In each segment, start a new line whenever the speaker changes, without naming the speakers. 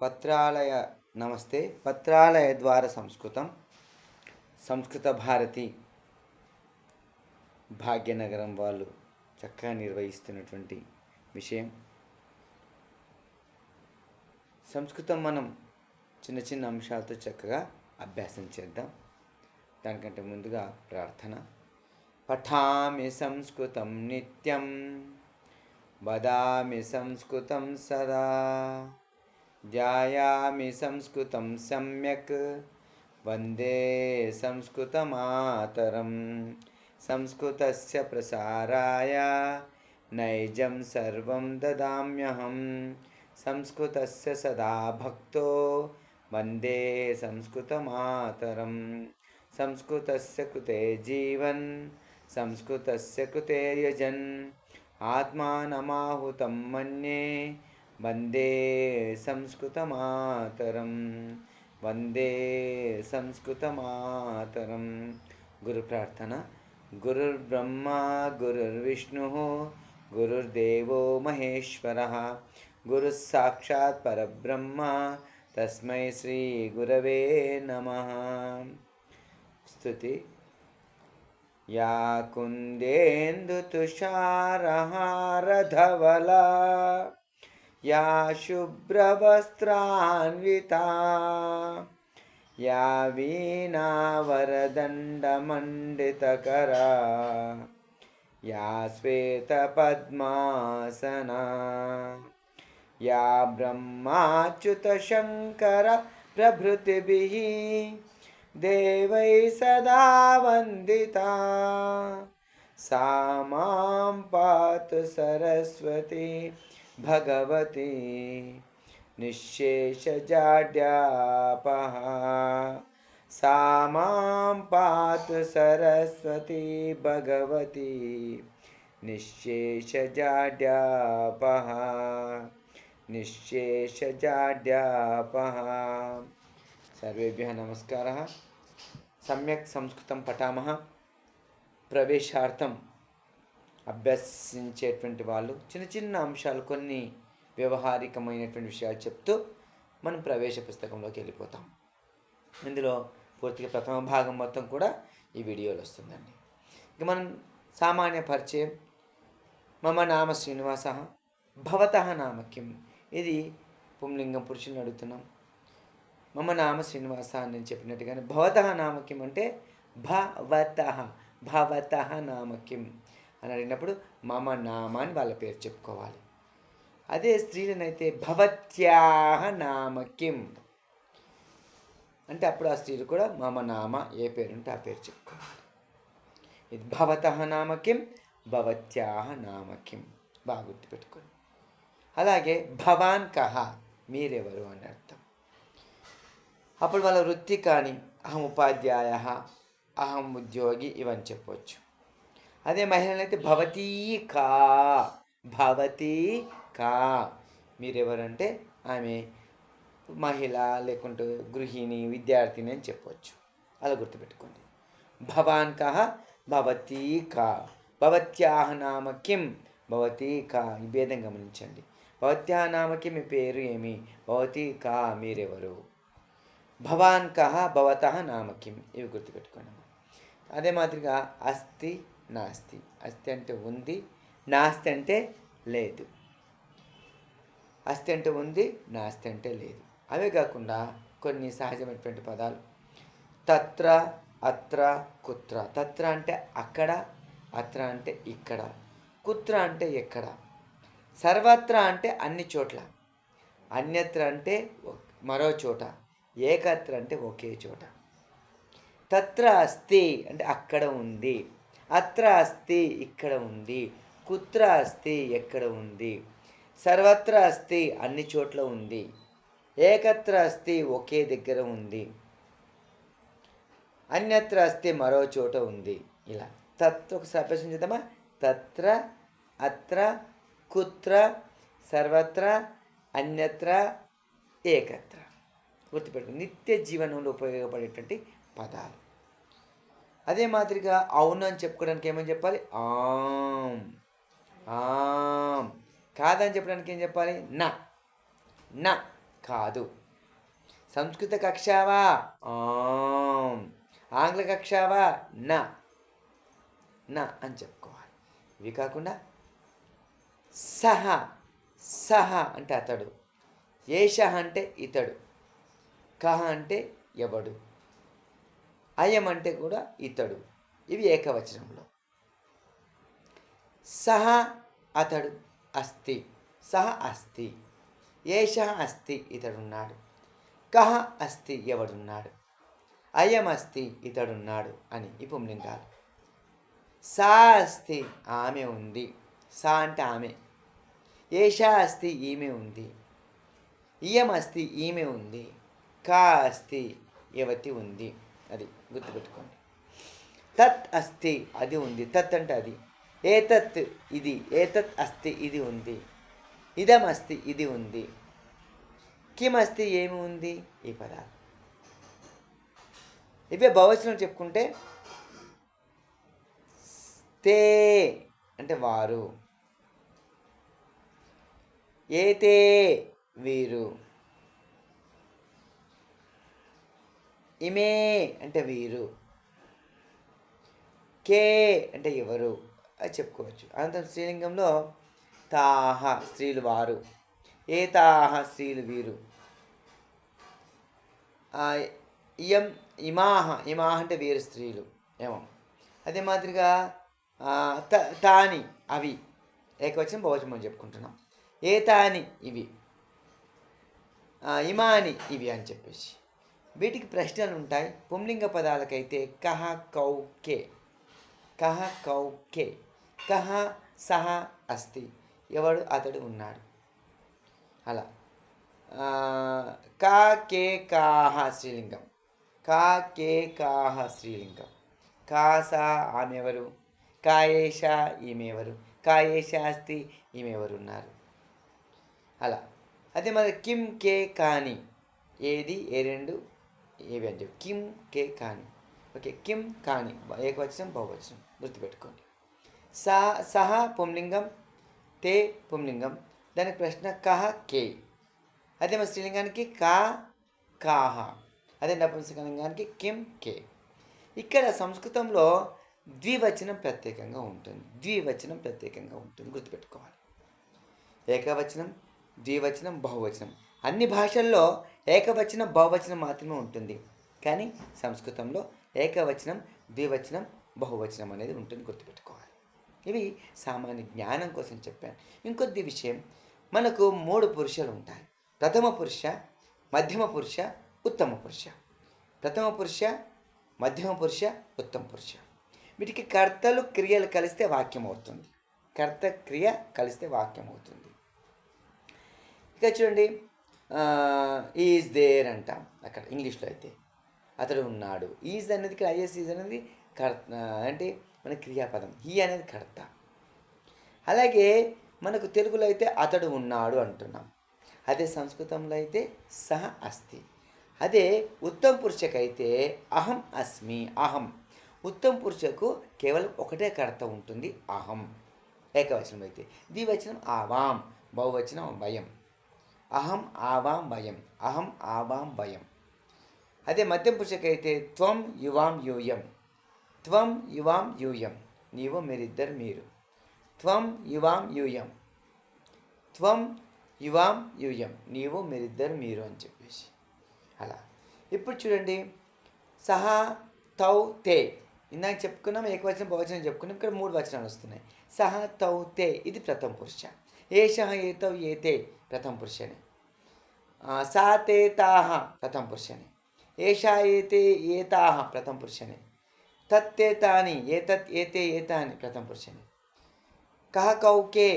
పత్రాలయ నమస్తే. పత్రాలయ ద్వారా సంస్కృత భారతి భాగ్యనగరం వాళ్ళు చక్కగా నిర్వహిస్తున్నటువంటి విషయం. సంస్కృతం మనం చిన్న చిన్న అంశాలతో చక్కగా అభ్యాసం చేద్దాం. దానికంటే ముందుగా ప్రార్థన. పఠామి సంస్కృతం నిత్యం, వదామి సంస్కృతం సదా, ధ్యాయామి సంస్కృతం సమ్యక్, వందే సంస్కృతమాతరం. సంస్కృతస్య ప్రసారాయ నైజం సర్వం దదామ్యహం. సంస్కృతస్య సదా భక్తో వందే సంస్కృతమాతరం. సంస్కృతస్య కృతే జీవన్, సంస్కృతస్య కృతే యజన్, ఆత్మానమాహుతం మన్యే వందే సంస్కృతమాతరం. వందే సంస్కృతమాతరం. గురు ప్రార్థన. గురుర్బ్రహ్మా గురుర్విష్ణుః గురుర్దేవో మహేశ్వరః, గురుః సాక్షాత్ పరబ్రహ్మ తస్మై శ్రీ గురవే నమః. స్తుతి. యా కుందేందుతుషారహారధవలా, యా శుభ్రవస్త్రాన్వితా, యా వీణావరదండమండితకరా, యా శ్వేతపద్మాసనా, యా బ్రహ్మాచ్యుతశంకర ప్రభృతిభిః దేవై సదా వందితా, సా మాం పాతు సరస్వతి భగవతి నిశ్శేషజాడ్యాపహ. సా మాం పాతు సరస్వతి భగవతి నిశ్శేషజాడ్యాపహ. నిశ్శేషజాడ్యాపహ. సర్వేభ్యః నమస్కారः. సమ్యక్ సంస్కృతం పఠామः. ప్రవేశార్థం అభ్యసించేటువంటి వాళ్ళు చిన్న చిన్న అంశాలు, కొన్ని వ్యవహారికమైనటువంటి విషయాలు చెప్తూ మనం ప్రవేశ పుస్తకంలోకి వెళ్ళిపోతాం. ఇందులో పూర్తిగా ప్రథమ భాగం మొత్తం కూడా ఈ వీడియోలో వస్తుందండి. ఇక మనం సామాన్య పరిచయం. మమ నామ శ్రీనివాసः, భవతः నామ కిం. ఇది పుంలింగం, పురుషుని అడుగుతున్నాం. మమ నామ శ్రీనివాస అని నేను చెప్పినట్టుగానే భవతః నామ కిం అంటే భవతః నామ కిం అని అడిగినప్పుడు మమ నామ అని వాళ్ళ పేరు చెప్పుకోవాలి. అదే స్త్రీలనైతే భవత్యాహ నామ కిం అంటే అప్పుడు ఆ స్త్రీలు కూడా మమ నామ ఏ పేరు ఉంటే ఆ పేరు చెప్పుకోవాలి. ఇది భవతః నామ కిం, భవత్యాహ నామ కిం. బాగా గుర్తుపెట్టుకోండి. అలాగే భవాన్ కహ, మీరెవరు అని అర్థం. అప్పుడు వాళ్ళ వృత్తి కానీ అహం ఉపాధ్యాయ, అహం ఉద్యోగి ఇవని చెప్పవచ్చు. అదే మహిళలైతే భవతీ కా, మీరెవరంటే ఆమె మహిళ, లేకుంటే గృహిణి, విద్యార్థిని అని చెప్పవచ్చు. అలా గుర్తుపెట్టుకోండి. భవాన్ కహ, భవతీ కా, భవత్యాహ నామ కిం, భవతీ కా. ఈ భేదం గమనించండి. భవత్యాహ నామ కిం, మీ పేరు ఏమి, భవతీ కా మీరెవరు. భవాన్ కహ, భవతః నామ కిం, ఇవి గుర్తుపెట్టుకోండి. అదే మాదిరిగా అస్తి నాస్తి. అస్తి అంటే ఉంది, నాస్తి అంటే లేదు. అస్తి అంటే ఉంది, నాస్తి అంటే లేదు. అవే కాకుండా కొన్ని సహజమైనటువంటి పదాలు. తత్ర, అత్ర, కుత్ర. తత్ర అంటే అక్కడ, అత్ర అంటే ఇక్కడ, కుత్ర అంటే ఎక్కడ, సర్వత్ర అంటే అన్ని చోట్ల, అన్యత్ర అంటే మరో చోట, ఏకత్ర అంటే ఒకే చోట. తత్ర అస్తి అంటే అక్కడ ఉంది, అత్ర అస్తి ఇక్కడ ఉంది, కుత్ర అస్తి ఎక్కడ ఉంది, సర్వత్ర అస్తి అన్ని చోట్ల ఉంది, ఏకత్ర అస్తి ఒకే దగ్గర ఉంది, అన్యత్ర అస్తి మరో చోట ఉంది. ఇలా ఒకసారి అభ్యాసం చేద్దామా. తత్ర, అత్ర, కుత్ర, సర్వత్ర, అన్యత్ర, ఏకత్ర. గుర్తుపెట్టుకుని నిత్య జీవనంలో ఉపయోగపడేటువంటి పదాలు. అదే మాదిరిగా అవును అని చెప్పుకోవడానికి ఏమని చెప్పాలి, ఆమ్. ఆమ్ కాదని చెప్పడానికి ఏం చెప్పాలి, నా. కాదు. సంస్కృత కక్షావా? ఆం. ఆంగ్ల కక్షావా? నా నా అని చెప్పుకోవాలి. ఇవి కాకుండా సహ సహ అంటే అతడు, ఏష అంటే ఇతడు, కహ అంటే ఎవడు, అయం అంటే కూడా ఇతడు. ఇవి ఏకవచనంలో. సహ అతడు అస్తి, సహ అస్తి, ఏష అస్తి ఇతడున్నాడు, కహ అస్తి ఎవడున్నాడు, అయం అస్తి ఇతడున్నాడు అని ఈ పుంలింగాలు. సా అస్తి ఆమె ఉంది, సా అంటే ఆమె, ఏషా అస్తి ఈమె ఉంది, ఇయం అస్తి ఈమె ఉంది, కా అస్తి యువతి ఉంది. అది గుర్తుపెట్టుకోండి. తత్ అస్తి అది ఉంది, తత్ అంటే అది, ఏతత్ ఇది, ఏతత్ అస్తి ఇది ఉంది, ఇదం అస్తి ఇది ఉంది, కిం అస్తి ఏమి ఉంది, ఈ పదాలు. ఇవే బహువచనం చెప్పుకుంటే తే అంటే వారు, ఏతే వీరు, ఇమే అంటే వీరు, కే అంటే ఎవరు అది చెప్పుకోవచ్చు. అనంతరం స్త్రీలింగంలో తాహ స్త్రీలు వారు, ఏతాహ స్త్రీలు వీరు, ఇయం ఇమాహ ఇమాహ అంటే వీరు స్త్రీలు ఏమో. అదే మాదిరిగా తాని అవి ఏకవచనం బహువచనం అని చెప్పుకుంటున్నాం. ఏతాని ఇవి, ఇమాని ఇవి అని చెప్పేసి వీటికి ప్రశ్నలు ఉంటాయి. పుంలింగ పదాలకైతే కహ కౌకే, కహ కౌకే, కహ సహ అస్తి ఎవడు అతడు ఉన్నాడు. అలా కా కే కాహ స్త్రీలింగం, కా కే కాహ స్త్రీలింగం, కాసా ఆమెవరు, కాయేష ఈమెవరు, కాయేష అస్తి ఈమెవరు ఉన్నారు. అలా. అదే మరి కిం కే కాని ఏది ఏ రెండు ఏవి అని చెప్పి కిం కే కాని. ఓకే, కిం కాని ఏకవచనం బహువచనం గుర్తుపెట్టుకోండి. సహ పుంలింగం, తే పుంలింగం. దానికి ప్రశ్న కహ కే. అదే మరి స్త్రీలింగానికి కా కాహ. అదే నపుంసకలింగానికి కిం కే. ఇక్కడ సంస్కృతంలో ద్వివచనం ప్రత్యేకంగా ఉంటుంది, ద్వివచనం ప్రత్యేకంగా ఉంటుంది గుర్తుపెట్టుకోవాలి. ఏకవచనం, ద్వివచనం, బహువచనం. అన్ని భాషల్లో ఏకవచనం బహువచనం మాత్రమే ఉంటుంది, కానీ సంస్కృతంలో ఏకవచనం, ద్వివచనం, బహువచనం అనేది ఉంటుంది గుర్తుపెట్టుకోవాలి. ఇవి సామాన్య జ్ఞానం కోసం చెప్పాను. ఇంకొద్ది విషయం, మనకు 3 పురుషులు ఉంటాయి. ప్రథమ పురుష, మధ్యమ పురుష, ఉత్తమ పురుష. ప్రథమ పురుష, మధ్యమ పురుష, ఉత్తమ పురుష. వీటికి కర్తలు క్రియలు కలిస్తే వాక్యం అవుతుంది. కర్త క్రియ కలిస్తే వాక్యం అవుతుంది. ఇక చూడండి, ఈజ్ దేర్ అంటాం అక్కడ ఇంగ్లీష్లో అయితే, అతడు ఉన్నాడు. ఈజ్ అనేది ఇక్కడ ఐఎస్ ఈజ్ అనేది అంటే మన క్రియాపదం, హీ అనేది కర్త. అలాగే మనకు తెలుగులో అయితే అతడు ఉన్నాడు అంటున్నాం. అదే సంస్కృతంలో అయితే సహ అస్తి. అదే ఉత్తమ పురుషకైతే అహం అస్మి, అహం. ఉత్తమ పురుషకు కేవలం ఒకటే కర్త ఉంటుంది, అహం. ఏకవచనం అయితే. ద్వివచనం ఆవాం, బహువచనం వయం. అహం ఆవాం వయం, అహం ఆవాం వయం. అదే మధ్యం పురుషకైతే త్వం యువాం యూయం, త్వం యువాం యూయం, నీవు మీరిద్దరు మీరు. త్వం యువాం యూయం, త్వం యువాం యూయం, నీవు మీరిద్దరు మీరు అని చెప్పేసి. అలా. ఇప్పుడు చూడండి, సహా తౌ తే. ఇందాక చెప్పుకున్నాం ఏకవచనం బహువచనం చెప్పుకున్నాం. ఇక్కడ 3 వచనాలు వస్తున్నాయి. సహ తౌ తే ఇది ప్రథమ పురుష. ఏషః ఏతౌ ఏతే ప్రథమ పురుషనే. సా తే తాః ప్రథమ పురుషనే. ఏషా ఏతే ఏతాః ప్రథమ పురుషనే. తత్తే తాని ఏతత్ ఏతే ఏతాని ప్రథమ పురుషనే. కహ కౌకే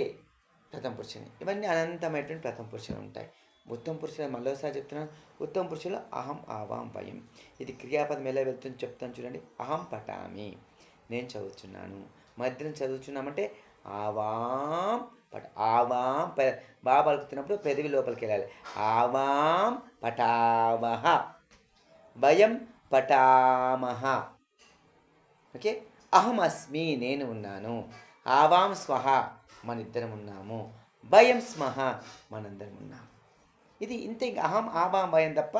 ప్రథమ పురుషనే. ఇవన్నీ అనంతమైనటువంటి ప్రథమ పురుషులు ఉంటాయి. ఉత్తమ పురుషులు మళ్ళీసారి చెప్తున్నాను. ఉత్తమ పురుషులు అహం ఆవాం వయం. ఇది క్రియాపదం ఎలా వెళ్తుంది చెప్తాను చూడండి. అహం పఠామి, నేను చదువుతున్నాను. మధ్యలో చదువుతున్నామంటే ఆవాం పట, ఆవాం బాగా పలుకుతున్నప్పుడు పెదవి లోపలికి వెళ్ళాలి. ఆవాం పఠామహ, వయం పఠామహ. ఓకే, అహం అస్మి నేను ఉన్నాను, ఆవాం స్వహ మనిద్దరం ఉన్నాము, వయం స్మహ మనందరం ఉన్నాము. ఇది ఇంత ఇంకా అహం ఆబాం భయం తప్ప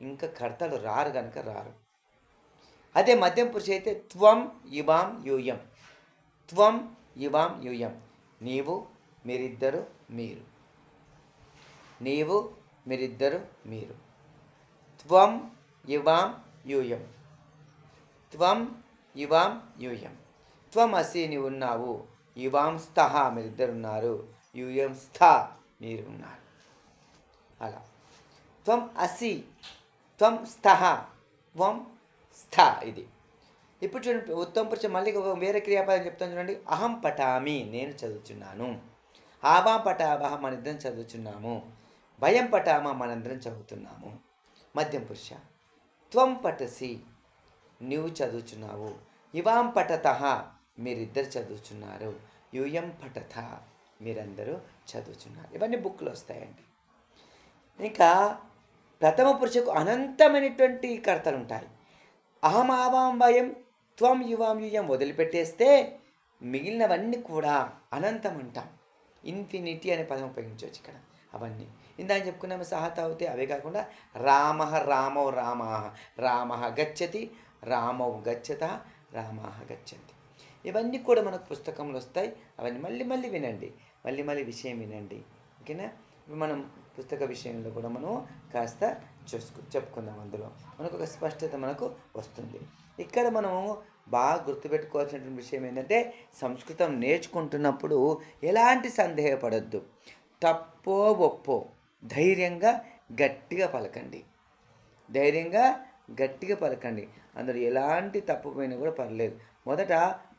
ఇంకా కర్తలు రారు కనుక రారు. అదే మధ్యం పురుష అయితే త్వం యువాం యూయం, త్వం యువాం యూయం, నీవు మీరిద్దరు మీరు, నీవు మీరిద్దరు మీరు, త్వం యువాం యూయం, త్వం యువాం యూయం, త్వం అసి నీవు ఉన్నావు, యువాం స్థః మీరిద్దరున్నారు, యూయం స్థ మీరు ఉన్నారు. అలా త్వం అసి, త్వం స్థః, త్వం స్థ. ఇది ఇప్పుడు చూడండి ఉత్తమ పురుష మళ్ళీ వేరే క్రియాపదం చెప్తాను చూడండి. అహం పఠామి నేను చదువుతున్నాను, ఆవాం పఠావహ మనిద్దరం చదువుతున్నాము, భయం పఠామ మనందరం చదువుతున్నాము. మధ్యం పురుష త్వం పఠసి నువ్వు చదువుతున్నావు, ఇవాం పఠతః మీరిద్దరు చదువుతున్నారు, యూయం పఠత మీరందరూ చదువుతున్నారు. ఇవన్నీ బుక్లో వస్తాయండి. ఇంకా ప్రథమ పురుషకు అనంతమైనటువంటి కర్తలు ఉంటాయి. అహం ఆవాం భయం త్వం యువాం యూయం వదిలిపెట్టేస్తే మిగిలినవన్నీ కూడా అనంతం అంటాం. ఇన్ఫినిటీ అనే పదం ఉపయోగించవచ్చు ఇక్కడ. అవన్నీ ఇందాక చెప్పుకున్నాము సహత అవుతే. అవే కాకుండా రామ రామౌ రామా, రామ గచ్చతి రామౌ గచ్చత, రామా గచ్చంతి. ఇవన్నీ కూడా మనకు పుస్తకంలో వస్తాయి. అవన్నీ మళ్ళీ మళ్ళీ వినండి, మళ్ళీ మళ్ళీ విషయం వినండి. ఓకేనా? మనం పుస్తక విషయంలో కూడా మనం కాస్త చెప్పుకుందాం. అందులో మనకు ఒక స్పష్టత మనకు వస్తుంది. ఇక్కడ మనం బాగా గుర్తుపెట్టుకోవాల్సినటువంటి విషయం ఏంటంటే, సంస్కృతం నేర్చుకుంటున్నప్పుడు ఎలాంటి సందేహపడద్దు. తప్పో ఒప్పో ధైర్యంగా గట్టిగా పలకండి, ధైర్యంగా గట్టిగా పలకండి. అందులో ఎలాంటి తప్పు పోయినా కూడా పర్లేదు. మొదట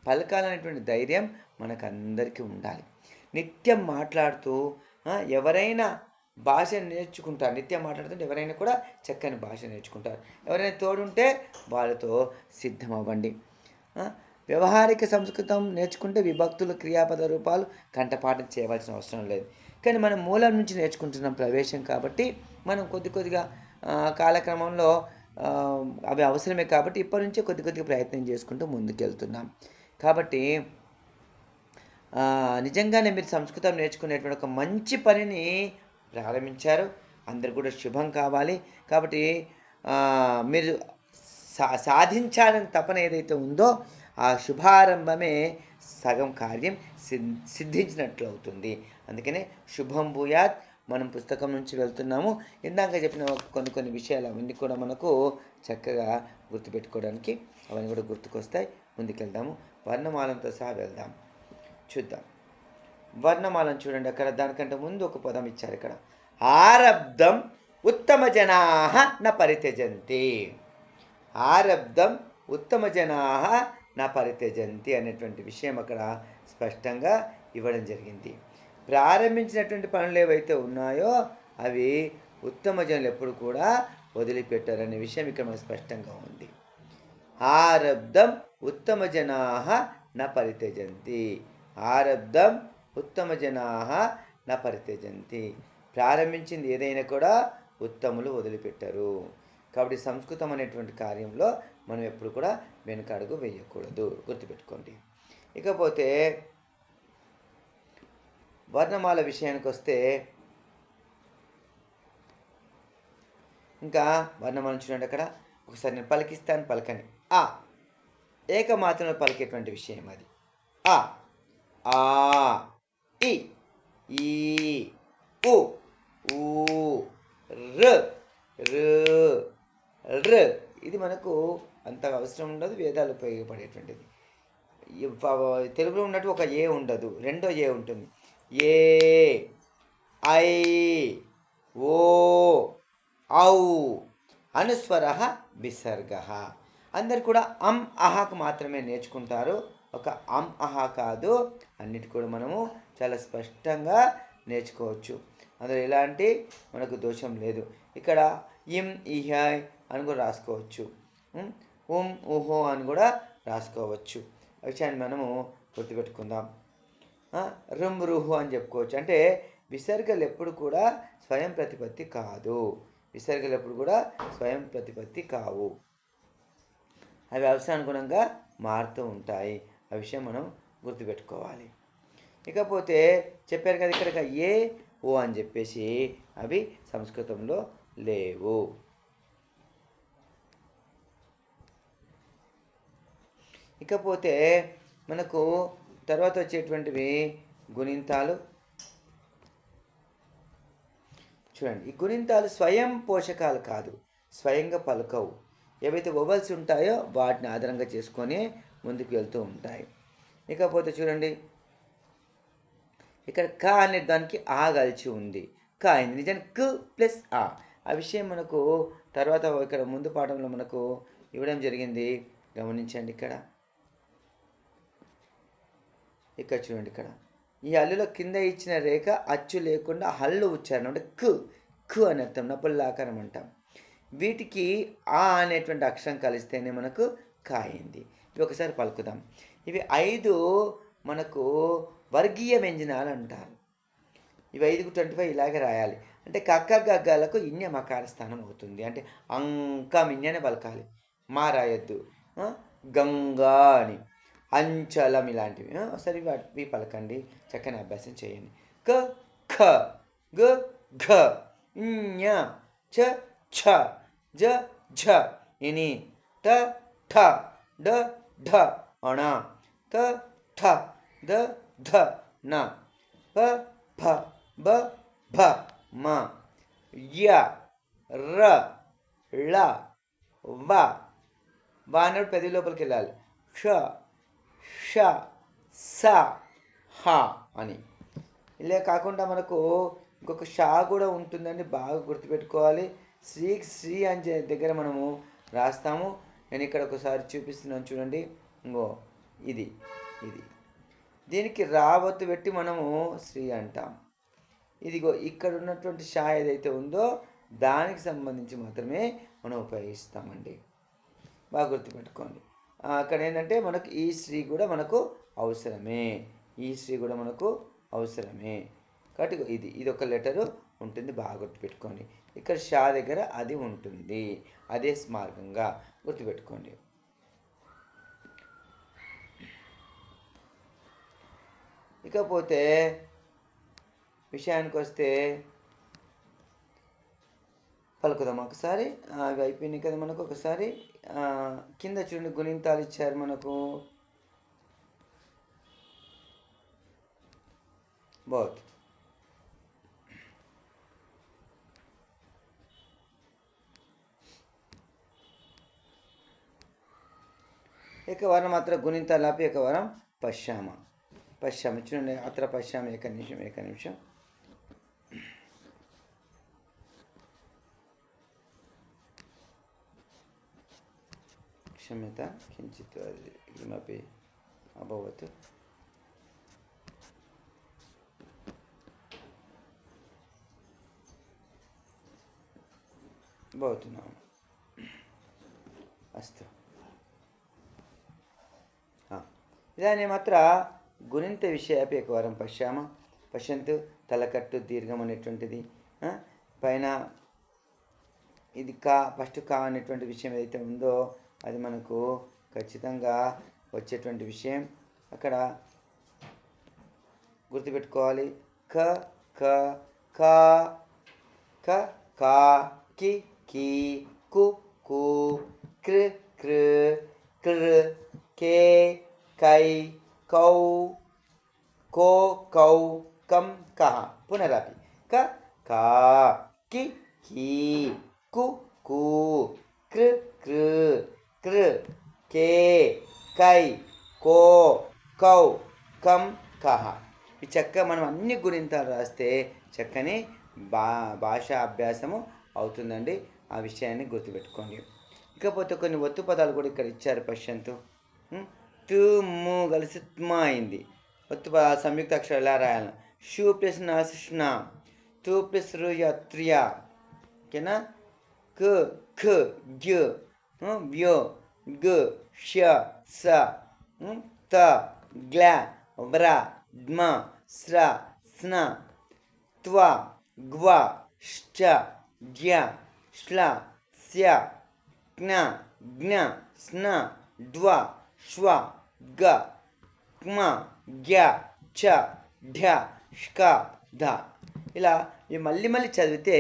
పలకాలనేటువంటి ధైర్యం మనకందరికీ ఉండాలి. నిత్యం మాట్లాడుతూ ఎవరైనా భాష నేర్చుకుంటారు. నిత్యం మాట్లాడుతుంటే ఎవరైనా కూడా చక్కని భాష నేర్చుకుంటారు. ఎవరైనా తోడుంటే వాళ్ళతో సిద్ధం అవ్వండి. వ్యవహారిక సంస్కృతం నేర్చుకుంటే విభక్తులు క్రియాపద రూపాలు కంఠపాఠం చేయవలసిన అవసరం లేదు. కానీ మనం మూలం నుంచి నేర్చుకుంటున్నాం ప్రవేశం కాబట్టి మనం కొద్దిగా కాలక్రమంలో అవి అవసరమే కాబట్టి ఇప్పటి నుంచే కొద్దిగా ప్రయత్నం చేసుకుంటూ ముందుకెళ్తున్నాం. కాబట్టి నిజంగానే మీరు సంస్కృతం నేర్చుకునేటువంటి ఒక మంచి పనిని ప్రారంభించారు. అందరు కూడా శుభం కావాలి. కాబట్టి మీరు సాధించాలని తపన ఏదైతే ఉందో ఆ శుభారంభమే సగం కార్యం సిద్ధించినట్లు అవుతుంది. అందుకనే శుభం భూయాత్. మనం పుస్తకం నుంచి వెళ్తున్నాము. ఇందాక చెప్పిన కొన్ని విషయాలు అవన్నీ కూడా మనకు చక్కగా గుర్తుపెట్టుకోవడానికి అవన్నీ కూడా గుర్తుకొస్తాయి. ముందుకెళ్దాము. వర్ణమాలంతో సహా వెళ్దాం. చూద్దాం. వర్ణమాలను చూడండి. అక్కడ దానికంటే ముందు ఒక పదం ఇచ్చారు. ఇక్కడ ఆరబ్ధం ఉత్తమ జనాః న పరిత్యజంతి. ఆరబ్ధం ఉత్తమ జనాః న పరిత్యజంతి అనేటువంటి విషయం అక్కడ స్పష్టంగా ఇవ్వడం జరిగింది. ప్రారంభించినటువంటి పనులు ఏవైతే ఉన్నాయో అవి ఉత్తమ జనులు ఎప్పుడు కూడా వదిలిపెట్టారనే విషయం ఇక్కడ మనకు స్పష్టంగా ఉంది. ఆరబ్ధం ఉత్తమ జనాః న పరిత్యజంతి. ఆరబ్ధం ఉత్తమ జనాః న పరిత్యజంతి. ప్రారంభించింది ఏదైనా కూడా ఉత్తములు వదిలిపెట్టరు. కాబట్టి సంస్కృతం అనేటువంటి కార్యంలో మనం ఎప్పుడు కూడా వెనుకడుగు వేయకూడదు. గుర్తుపెట్టుకోండి. ఇకపోతే వర్ణమాల విషయానికి వస్తే ఇంకా వర్ణమాల చూడండి. అక్కడ ఒకసారి నేను పలికిస్తాను, పలకండి. ఆ ఏకమాత్రంలో పలికేటువంటి విషయం అది. ఆ ఆ ఇ ఈ ఉ ఊ ర్ ర్. ఇది మనకు అంత అవసరం ఉండదు, వేదాలు ఉపయోగపడేటువంటిది. తెలుగులో ఉన్నట్టు ఒక ఏ ఉండదు, రెండో ఏ ఉంటుంది. ఏ ఐ ఓ ఔ అనుస్వర విసర్గ. అందరు కూడా అహకు మాత్రమే నేర్చుకుంటారు. ఒక అహ కాదు, అన్నిటి కూడా మనము చాలా స్పష్టంగా నేర్చుకోవచ్చు. అందులో ఎలాంటి మనకు దోషం లేదు. ఇక్కడ ఇం ఇహ అని కూడా రాసుకోవచ్చు, ఊహో అని కూడా రాసుకోవచ్చు. విషయాన్ని మనము గుర్తుపెట్టుకుందాం. రుమ్ రుహు అని చెప్పుకోవచ్చు. అంటే విసర్గలు ఎప్పుడు కూడా స్వయం ప్రతిపత్తి కాదు. విసర్గలు ఎప్పుడు కూడా స్వయం ప్రతిపత్తి కావు. అవి అవసరానుగుణంగా మారుతూ ఉంటాయి. ఆ విషయం మనం గుర్తుపెట్టుకోవాలి. ఇకపోతే చెప్పారు కదా ఇక్కడ ఏ ఓ అని చెప్పేసి అవి సంస్కృతంలో లేవు. ఇకపోతే మనకు తర్వాత వచ్చేటువంటివి గుణింతాలు. చూడండి, ఈ గుణింతాలు స్వయం పోషకాలు కాదు, స్వయంగా పలకవు. ఏవైతే వొవెల్స్ ఉంటాయో వాటిని ఆధారంగా చేసుకొని ముందుకు వెళ్తూ ఉంటాయి. ఇకపోతే చూడండి, ఇక్కడ క అనే దానికి ఆ కలిసి ఉంది. క అయింది, నిజానికి క్ ప్లస్ ఆ విషయం మనకు తర్వాత ఇక్కడ ముందు పాఠంలో మనకు ఇవ్వడం జరిగింది. గమనించండి, ఇక్కడ చూడండి, ఇక్కడ ఈ హల్లులో కింద ఇచ్చిన రేఖ అచ్చు లేకుండా హల్లు ఉచ్చారణ అంటే కు అని అర్థం, నపుల్లాకారం అంటాం. వీటికి ఆ అనేటువంటి అక్షరం కలిస్తేనే మనకు కాయింది. ఇవి ఒకసారి పలుకుదాం. ఇవి 5 మనకు వర్గీయ వ్యంజనాలు అంటారు. ఇవి 5 25 ఇలాగే రాయాలి. అంటే కక్క గగ్గాలకు ఇన్య మకార స్థానం అవుతుంది. అంటే అంకం ఇన్యనే పలకాలి, మా రాయొద్దు. గంగా అని, అంచలం ఇలాంటివి ఒకసారి ఇవి పలకండి, చక్కని అభ్యాసం చేయండి. క ఖ గ ఘ ఞ చ ఛ జ ఝ ఇని ట ఠ డ ఢ అణ త థ ద ధ న ప ఫ బ భ మ య ర ళ వ అన్నప్పుడు పెద్ద లోపలికి వెళ్ళాలి. ష ష స హ అని. ఇలా కాకుండా మనకు ఇంకొక షా కూడా ఉంటుందండి, బాగా గుర్తుపెట్టుకోవాలి. శ్రీ అని దగ్గర మనము రాస్తాము. నేను ఇక్కడ ఒకసారి చూపిస్తున్నాను చూడండి. ఇంకో ఇది దీనికి రావత్తు పెట్టి మనము శ్రీ అంటాం. ఇదిగో ఇక్కడ ఉన్నటువంటి షా ఏదైతే ఉందో దానికి సంబంధించి మాత్రమే మనం ఉపయోగిస్తామండి, బాగా గుర్తుపెట్టుకోండి. అక్కడ ఏంటంటే మనకు ఈ శ్రీ కూడా మనకు అవసరమే, కాబట్టి ఇది ఒక లెటరు ఉంటుంది, బాగా గుర్తుపెట్టుకోండి. ఇక్కడ షా దగ్గర అది ఉంటుంది, అదే మార్గంగా గుర్తుపెట్టుకోండి. ఇకపోతే విషయానికి వస్తే పలుకుదాం ఒకసారి. అవి అయిపోయినాయి కదా మనకు. ఒకసారి కింద చూడండి, గుణింతాలు ఇచ్చారు మనకు. बहुत एकवारम् अत्र गुणितालापि एकवारं पश्यामः. చూడండి, అత్ర పశ్యామి. ఏక నిమిషం. क्षम्यतां, किञ्चित् किमपि अभवत्. भवतु नाम, अस्तु. इदानीमत्र गुणिन्तविषये अपि एकवारं पश्यामः. पश्यन्तु, तलकट्टु दीर्घम् అనేటువంటిది పైన ఇది ఫస్ట్ కా అనేటువంటి విషయం ఏదైతే ఉందో అది మనకు ఖచ్చితంగా వచ్చేటువంటి విషయం. అక్కడ గుర్తుపెట్టుకోవాలి. క క కా క కా కి కి కు కు కృ కృ కృ కే కై కౌ को कौ कम कहा. पुनरापि क का कि की कु कु कृ कृ कृ के कै को कौ कम कहा. ఈ చక్కగా మనం అన్ని గుణింతాలు రాస్తే చక్కని భాషా అభ్యాసము అవుతుందండి. ఆ విషయాన్ని గుర్తుపెట్టుకోండి. ఇకపోతే కొన్ని ఒత్తు పదాలు కూడా ఇక్కడ ఇచ్చారు. పశ్యంతు, తు ము కలిసి త్మా అయింది. ఒత్తు సంయుక్త అక్షరం ఎలా రాయాలి? షూ ప్లస్ నా స్న, తు ప్లస్ రు త్రియా, ఓకేనా? క ఖ గ్య వ్య గ ష స త గ్ల వ్ర డ్మ స్ర స్న త్వ గ్వ శ్చ జ్య శ్ల స్య జ్ఞ జ్ఞ స్న డ్వ శ్వ గ క్మ గ్య చ ఢ ష్ ధ. ఇలా ఇవి మళ్ళీ మళ్ళీ చదివితే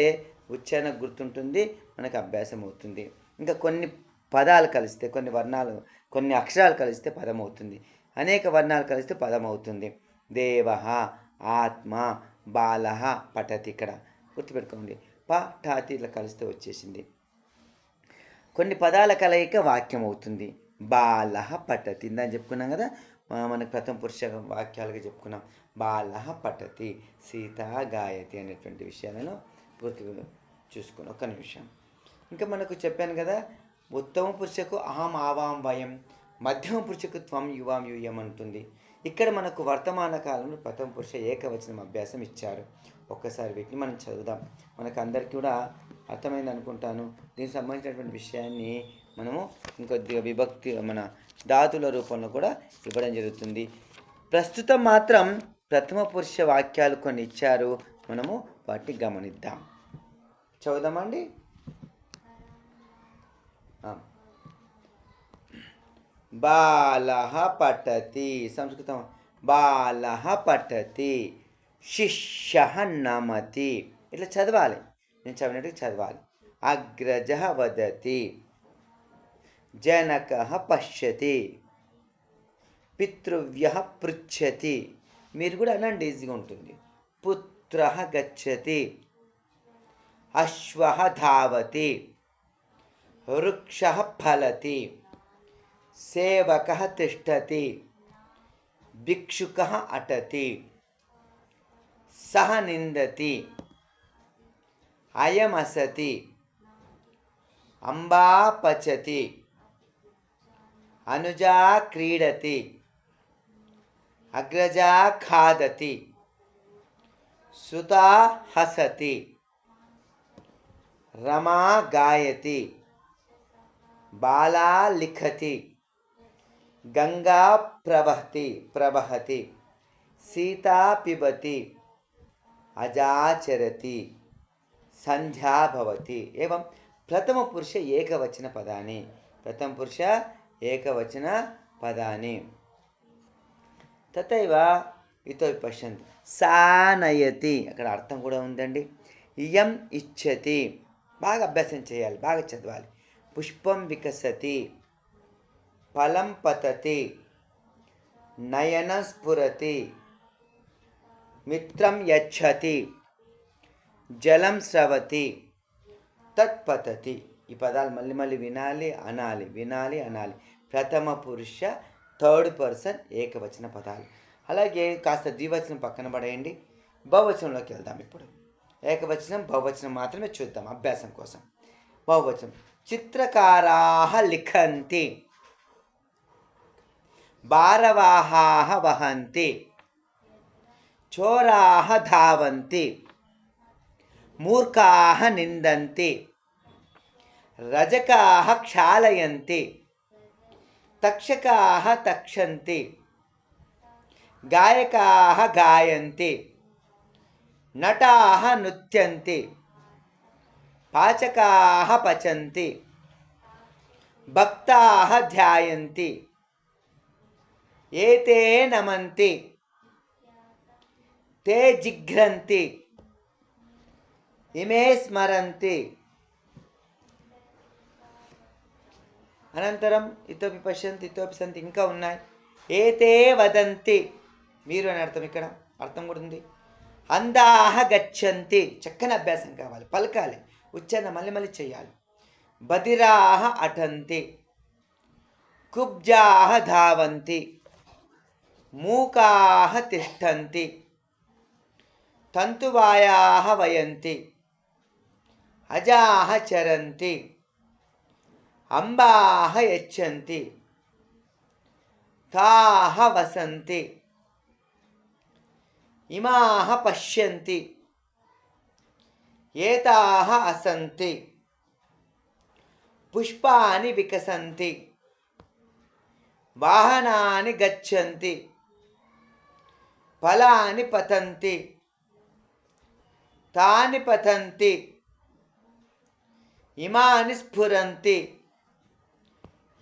ఉచ్చారణ గుర్తుంటుంది, మనకు అభ్యాసం అవుతుంది. ఇంకా కొన్ని పదాలు కలిస్తే, కొన్ని వర్ణాలు, కొన్ని అక్షరాలు కలిస్తే పదం అవుతుంది. అనేక వర్ణాలు కలిస్తే పదం అవుతుంది. దేవ, ఆత్మ, బాల, పఠతి. ఇక్కడ గుర్తుపెట్టుకోండి, పఠతి ఇట్లా కలిస్తే వచ్చేసింది. కొన్ని పదాల కలయిక వాక్యం అవుతుంది. బాల పఠతి ఇందని చెప్పుకున్నాం కదా, మనకు ప్రథమ పురుష వాక్యాలుగా చెప్పుకున్నాం. బాల పఠతి, సీత గాయతి అనేటువంటి విషయాలను పూర్తిగా చూసుకున్నాం. ఒక నిమిషం. ఇంకా మనకు చెప్పాను కదా, ఉత్తమ పురుషకు అహం ఆవాం వయం, మధ్యమ పురుషకు త్వం యువాం యూయం అంటుంది. ఇక్కడ మనకు వర్తమాన కాలంలో ప్రథమ పురుష ఏకవచనం అభ్యాసం ఇచ్చారు. ఒక్కసారి వీటిని మనం చదువుదాం. మనకు అందరికీ కూడా అర్థమైంది అనుకుంటాను. దీనికి సంబంధించినటువంటి విషయాన్ని మనము ఇంకొద్దిగా విభక్తి మన ధాతుల రూపంలో కూడా ఇవ్వడం జరుగుతుంది. ప్రస్తుతం మాత్రం ప్రథమ పురుష వాక్యాలు కొన్ని ఇచ్చారు, మనము వాటిని గమనిద్దాం. చదువుదామండి. బాలః పఠతి, సంస్కృతం బాలః పఠతి, శిష్యః నమతి. ఇట్లా చదవాలి, నేను చదివినట్టుగా చదవాలి. అగ్రజః వదతి, జనకః పశ్యతి, పితృవ్యః పృచ్ఛతి. మీరు కూడా అనండి, ఈజీగా ఉంటుంది. పుత్రః గచ్చతి, అశ్వః ధావతి, వృక్షః ఫలతి, సేవకః తిష్టతి, భిక్షుకః అటతి, సహ నిందతి, అయమసతి, అంబా పచతి, అనుజా క్రీడతి, అగ్రజా ఖాదతి, సుతా హసతి, రమా గాయతి, బాలా లిఖతి, గంగా ప్రవహతి, సీతా పిబతి, అజాచరతి, సంధ్యా భవతి. ఏవం ప్రథమ పురుష ఏకవచన పదాన్ని, ప్రథమ పురుష ఏకవచన పదాన్ని. తథైవ ఇతో పశ్యంతి, సానయతి. అక్కడ అర్థం కూడా ఉందండి. ఇయం ఇచ్చతి, బాగా అభ్యాసం చేయాలి, బాగా చదవాలి. పుష్పం వికసతి, ఫలం పతతి, నయనం స్ఫురతి, మిత్రం యచ్చతి, జలం స్రవతి, తత్పతతి. ఈ పదాలు మళ్ళీ మళ్ళీ వినాలి, అనాలి, వినాలి, అనాలి. ప్రథమ పురుష థర్డ్ పర్సన్ ఏకవచన పదాలు. అలాగే కాస్త ద్వివచనం పక్కన పడేయండి, బహువచనంలోకి వెళ్దాం. ఇప్పుడు ఏకవచనం బహువచనం మాత్రమే చూద్దాం అభ్యాసం కోసం. బహువచనం, చిత్రకారాః లిఖంతి, భారవాహాః వహంతి, చోరాః ధావంతి, మూర్ఖాః నిందంతి, రజకాః క్షాళయంతి, తక్షకాః తక్షంతి, గాయకాః గాయంతి, నటాః నృత్యంతి, పాచకాః పచంతి, భక్తాః ధ్యాయంతి, ఏతే నమంతి, తే జిఘ్రంతి, ఇమే స్మరంతి. అనంతరం ఇతోపి పశ్యంతి, ఇతోపి సంతి, ఇంకా ఉన్నాయి. ఏతే వదంతి, మీరు అని అర్థం, ఇక్కడ అర్థం కూడా ఉంది. అందాః గచ్చంతి, చక్కని అభ్యాసం కావాలి, పలకాలి, ఉచ్చారణ మళ్ళీ మళ్ళీ చేయాలి. బధిరాః అఠంతి, కుబ్జాః ధావంతి, మూకాః తిష్టంతి, తంతువాయాః వయంతి, అజాః చరంతి, అంబాః యచ్చంతి, తాః వసంతి, ఇమాః పశ్యంతి, ఏతాః అసంతి, పుష్పాని వికసంతి, వాహనాని గచ్చంతి, ఫలాని పతంతి, తాని పతంతి, ఇమాని స్ఫురంతి,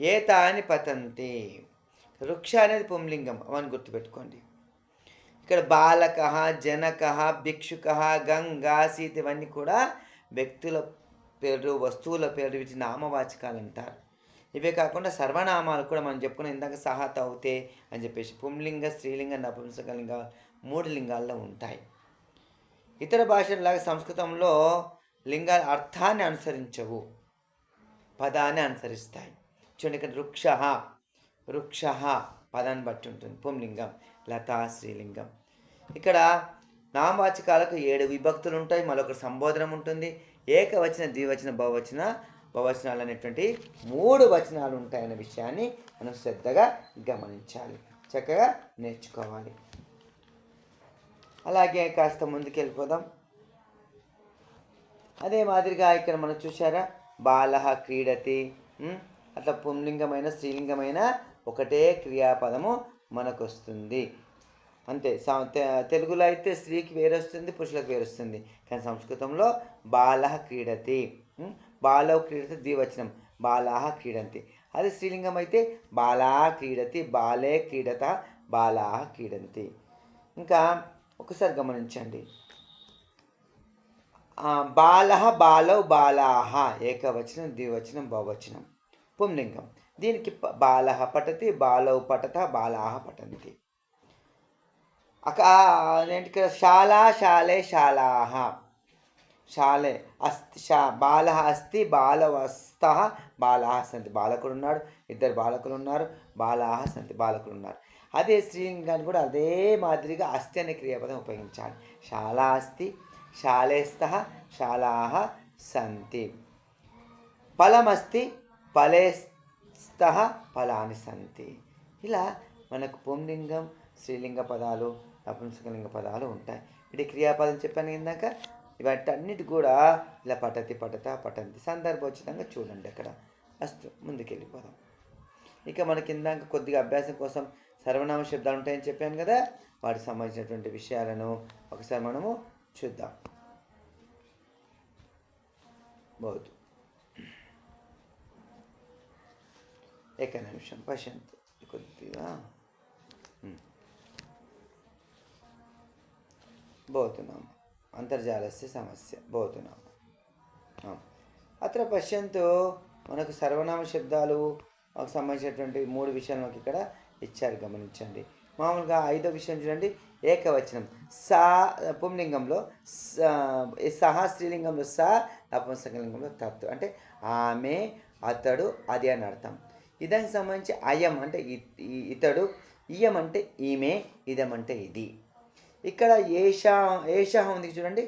ఏతాని పతంతి. వృక్ష అనేది పుంలింగం, అవన్నీ గుర్తుపెట్టుకోండి. ఇక ఇక్కడ బాలక, జనక, భిక్షుక, గంగా, సీత ఇవన్నీ కూడా వ్యక్తుల పేరు, వస్తువుల పేరు, వీటి నామవాచకాలు అంటారు. ఇవే కాకుండా సర్వనామాలు కూడా మనం చెప్పుకున్న ఇందాక సహా, తౌతే అని చెప్పేసి పుంలింగ, స్త్రీలింగ, నపుంసకలింగ 3 లింగాల్లో ఉంటాయి. ఇతర భాషల్లాగా సంస్కృతంలో లింగాలు అర్థాన్ని అనుసరించవు, పదాన్ని అనుసరిస్తాయి. చూడండి ఇక్కడ వృక్ష పదాన్ని బట్టి ఉంటుంది పుంలింగం, లత స్త్రీలింగం. ఇక్కడ నామవాచకాలకు 7 విభక్తులు ఉంటాయి, మరొక సంబోధనం ఉంటుంది. ఏకవచన, ద్వివచన, బహువచనాలు అనేటువంటి 3 వచనాలు ఉంటాయనే విషయాన్ని మనం శ్రద్ధగా గమనించాలి, చక్కగా నేర్చుకోవాలి. అలాగే కాస్త ముందుకెళ్ళిపోదాం. అదే మాదిరిగా ఇక్కడ మనం చూసారా, బాలః క్రీడతి, అట్లా పుంలింగమైన స్త్రీలింగమైన ఒకటే క్రియాపదము మనకు వస్తుంది అంతే. తెలుగులో అయితే స్త్రీకి వేరొస్తుంది, పురుషులకు వేరొస్తుంది. కానీ సంస్కృతంలో బాలః క్రీడతి, బాలౌ క్రీడతి ద్వివచనం, బాలాః క్రీడంతి. అదే స్త్రీలింగం అయితే బాలా క్రీడతి, బాలే క్రీడత, బాలాః క్రీడంతి. ఇంకా ఒకసారి గమనించండి, బాలః, బాలౌ, బాలాః ఏకవచనం, ద్వివచనం, బహువచనం, పుంలింగం. దీనికి బాలః పఠతి, బాలౌ పఠత, బాలాః పఠంతి. ఏంటి శాలా, శాలే, శాలాః. శాలే అస్తి, బాలః అస్తి, బాలౌ అస్తః, బాలాః సంతి. బాలకుడు ఉన్నాడు, 2 బాలకులు ఉన్నారు, బాలాః సంతి, బాలకులు ఉన్నారు. అదే స్త్రీలింగాన్ని కూడా అదే మాదిరిగా అస్తి అనే క్రియాపదం ఉపయోగించాలి. శాలా అస్తి, శాలేస్తః, శాలాః సంతి. ఫలమస్తి, ఫలేస్తః, ఫలాని సంతి. ఇలా మనకు పుంలింగం, స్త్రీలింగ పదాలు, నపుంసకలింగ పదాలు ఉంటాయి. ఇది క్రియాపదం చెప్పాను ఇందాక. ఇవన్నిటి కూడా ఇలా పఠతి, పఠత, పఠంతి సందర్భోచితంగా చూడండి. అక్కడ అస్తు ముందుకెళ్ళిపోదాం. ఇక మనకి ఇందాక కొద్దిగా అభ్యాసం కోసం సర్వనామ శబ్దాలు ఉంటాయని చెప్పాను కదా, వాటికి సంబంధించినటువంటి విషయాలను ఒకసారి మనము చూద్దాం. బౌద్ధ ఏక నిమిషం పశ్యంతు కొద్దిగా భవతునాం అంతర్జాలస్య సమస్య భవతునాం. అత్ర పశ్యంతు మనకు సర్వనామ శబ్దాలు సంబంధించినటువంటి 3 విషయాలు మనకి ఇక్కడ ఇచ్చారు, గమనించండి. మామూలుగా 5వ విషయం చూడండి, ఏకవచనం. సా పుంలింగంలో సహ, స్త్రీలింగంలో సా, నపుంసకలింగంలో తత్. అంటే ఆమె, అతడు, అది అని అర్థం. ఇదానికి సంబంధించి అయం అంటే ఇతడు, ఇయం అంటే ఈమె, ఇదం అంటే ఇది. ఇక్కడ ఏష ఉంది చూడండి,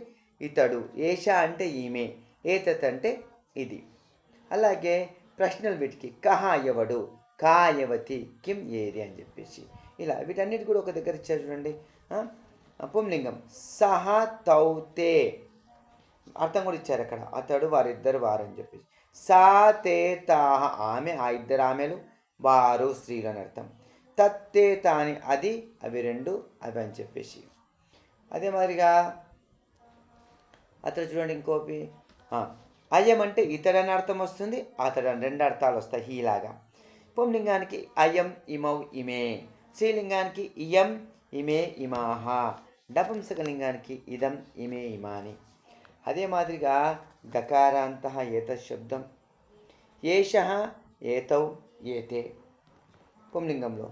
ఇతడు. ఏష అంటే ఈమె, ఏతత్ అంటే ఇది. అలాగే ప్రశ్నలు వీటికి కహ ఎవడు, కా యవతి, కిం ఏది అని చెప్పేసి ఇలా వీటన్నిటి కూడా ఒక దగ్గర ఇచ్చారు చూడండి. పుంలింగం సహ తౌతే అర్థం కూడా ఇచ్చారు అక్కడ, అతడు, వారిద్దరు, వారు అని చెప్పేసి. సా తే తాహ ఆమె, ఆ 2 ఆమెలు, వారు స్త్రీలు అని అర్థం. తత్తే తాని అది, అవి 2 అవి అని చెప్పేసి. అదే మాదిరిగా అతడు చూడండి ఇంకోపి అయం అంటే ఇతడని అర్థం వస్తుంది, అతడు అని 2 అర్థాలు వస్తాయి హీలాగా. పుంలింగానికి అయం, ఇమౌ, ఇమే. స్త్రీలింగానికి ఇయం, ఇమే, ఇమాహ. నపుంసకలింగానికి ఇదం, ఇమే, ఇమాని. అదే మాదిరిగా గకారాంత ఏతత్ శబ్దం, ఏషః, ఏతౌ, ఏతే పుంలింగంలో.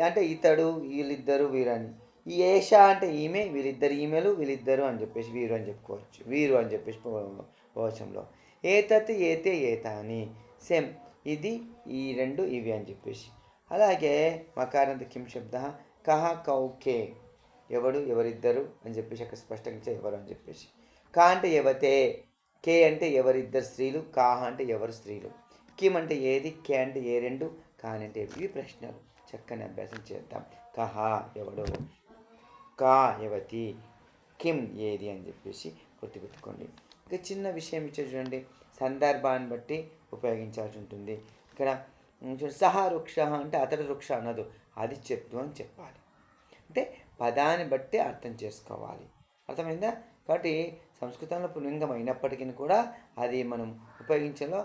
అంటే ఇతడు, వీళ్ళిద్దరు, వీరని. ఈ ఏష అంటే ఈమె, వీళ్ళిద్దరు ఈమెలు, వీళ్ళిద్దరు అని చెప్పేసి వీరు అని చెప్పుకోవచ్చు, వీరు అని చెప్పేసి బహువచనంలో. ఏతత్, ఏతే, ఏతాని సేమ్, ఇది, ఈ 2 ఇవి అని చెప్పేసి. అలాగే మకారంత కిం శబ్ద, కహ, కౌ, కే ఎవడు, ఎవరిద్దరు అని చెప్పేసి అక్కడ స్పష్టంగా ఎవరు అని చెప్పేసి. కా అంటే ఎవతే, కే అంటే ఎవరిద్దరు స్త్రీలు, కాహ అంటే ఎవరు స్త్రీలు, కిం అంటే ఏది, కే అంటే ఏ 2, కాని అంటే ఇవి ప్రశ్నలు. చక్కని అభ్యాసం చేద్దాం. కహ ఎవడు, కా యవతి, కిం ఏది అని చెప్పేసి గుర్తుపెట్టుకోండి. ఇక చిన్న విషయం ఇచ్చే చూడండి, సందర్భాన్ని బట్టి ఉపయోగించాల్సి ఉంటుంది. ఇక్కడ సహ వృక్ష అంటే అతడు వృక్ష అనదు, అది చెట్టు అని చెప్పాలి. అంటే పదాన్ని బట్టి అర్థం చేసుకోవాలి, అర్థమైందా? కాబట్టి సంస్కృతంలో పుల్లింగం అయినప్పటికీ కూడా అది మనం ఉపయోగించలో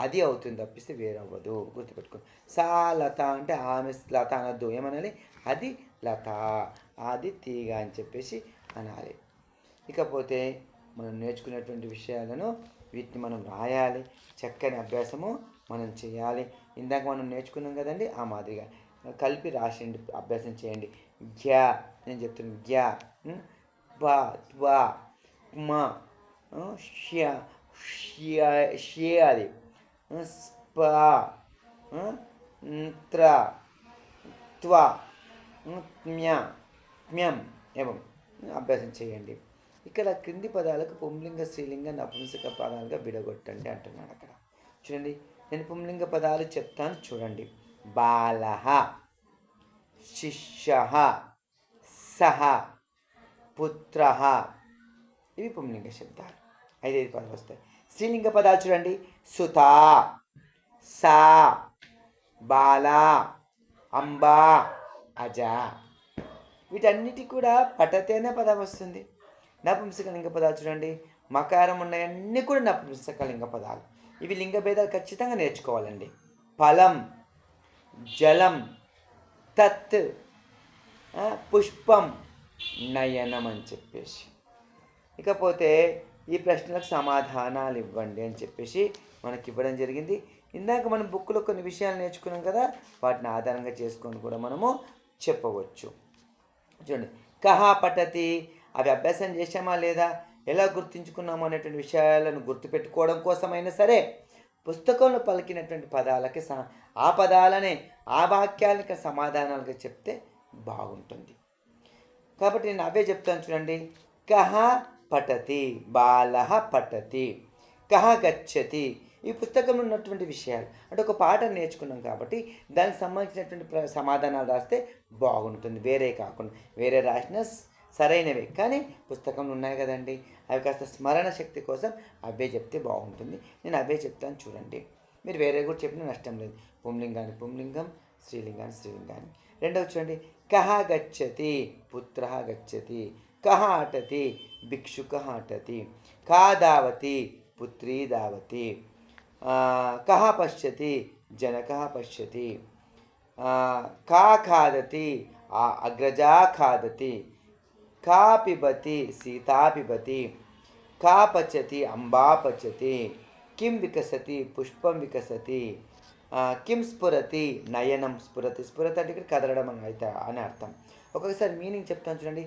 అది అవుతుంది తప్పిస్తే వేరవ్వదు, గుర్తుపెట్టుకోండి. సా లత అంటే ఆమె లత అనద్దు, ఏమనాలి, అది లత. అది తీగ అని చెప్పేసి అనాలి. ఇకపోతే మనం నేర్చుకునేటువంటి విషయాలను వీటిని మనం రాయాలి. చక్కని అభ్యాసము మనం చేయాలి. ఇందాక మనం నేర్చుకున్నాం కదండి, ఆ మాదిరిగా కలిపి రాసిండి అభ్యాసం చేయండి. గ్యా, నేను చెప్తున్నాను, గ్యా, బా, త్వా, మ, ష్య, ష్య, అది స్పా, త్ర, త్వా, మ్య, మ్యం, ఏవం అభ్యాసం చేయండి. ఇక్కడ క్రింది పదాలకు పుంలింగ, స్త్రీలింగ, నపుంసక పదాలుగా విడగొట్టండి అంటున్నాడు అక్కడ. చూడండి, నేను పుంలింగ పదాలు చెప్తాను చూడండి. బాలః, శిష్యః, సహ, పుత్రః, ఇవి పుంలింగ శబ్దాలు. 5 పదాలు వస్తాయి. స్త్రీలింగ పదాలు చూడండి. సుతా, సా, బాల, అంబ, అజ. వీటన్నిటి కూడా పఠతే అనే పదం వస్తుంది. నపుంసకలింగ పదాలు చూడండి. మకారం ఉన్నాయన్నీ కూడా నపుంసకలింగ పదాలు. ఇవి లింగ భేదాలు ఖచ్చితంగా నేర్చుకోవాలండి. ఫలం, జలం, తత్, పుష్పం, నయనం అని చెప్పేసి. ఇకపోతే ఈ ప్రశ్నలకు సమాధానాలు ఇవ్వండి అని చెప్పేసి మనకి ఇవ్వడం జరిగింది. ఇందాక మనం బుక్లో కొన్ని విషయాలు నేర్చుకున్నాం కదా, వాటిని ఆధారంగా చేసుకొని కూడా మనము చెప్పవచ్చు. చూడండి, కహా పఠతి, అవి అభ్యాసం చేసామా లేదా, ఎలా గుర్తించుకున్నాము అనేటువంటి విషయాలను గుర్తుపెట్టుకోవడం కోసమైనా సరే పుస్తకంలో పలికినటువంటి పదాలకి ఆ పదాలనే, ఆ వాక్యాలకి సమాధానాలుగా చెప్తే బాగుంటుంది. కాబట్టి నేను అవే చెప్తాను చూడండి. కహ పఠతి, బాలః పఠతి, కహ గచ్చతి. ఈ పుస్తకంలో ఉన్నటువంటి విషయాలు అంటే ఒక పాట నేర్చుకున్నాం కాబట్టి దానికి సంబంధించినటువంటి సమాధానాలు రాస్తే బాగుంటుంది. వేరే కాకుండా, వేరే రాసిన సరైనవే కానీ పుస్తకంలో ఉన్నాయి కదండి, అవి కాస్త స్మరణ శక్తి కోసం అవే చెప్తే బాగుంటుంది. నేను అవే చెప్తాను చూడండి. మీరు వేరే కూడా చెప్పినా నష్టం లేదు. పుంలింగాన్ని పుంలింగం, స్త్రీలింగాన్ని స్త్రీలింగాన్ని. రెండవది చూడండి. కహ గచ్చతి, పుత్రః గచ్చతి. కహ అటతి, భిక్షుకः అటతి. కా దావతి, పుత్రీ దావతి. కహ పశ్యతి, జనకः పశ్యతి. కా ఖాదతి, అగ్రజా ఖాదతి. కా పిబతి, సీతా పిబతి. కా పచతి, అంబా పచతి. కిం వికసతి, పుష్పం వికసతి. కిం స్ఫురతి, నయనం స్ఫురతి. స్ఫురతి అంటే ఇక్కడ కదలడం అని అర్థం. ఒక్కొక్కసారి మీనింగ్ చెప్తాను చూడండి.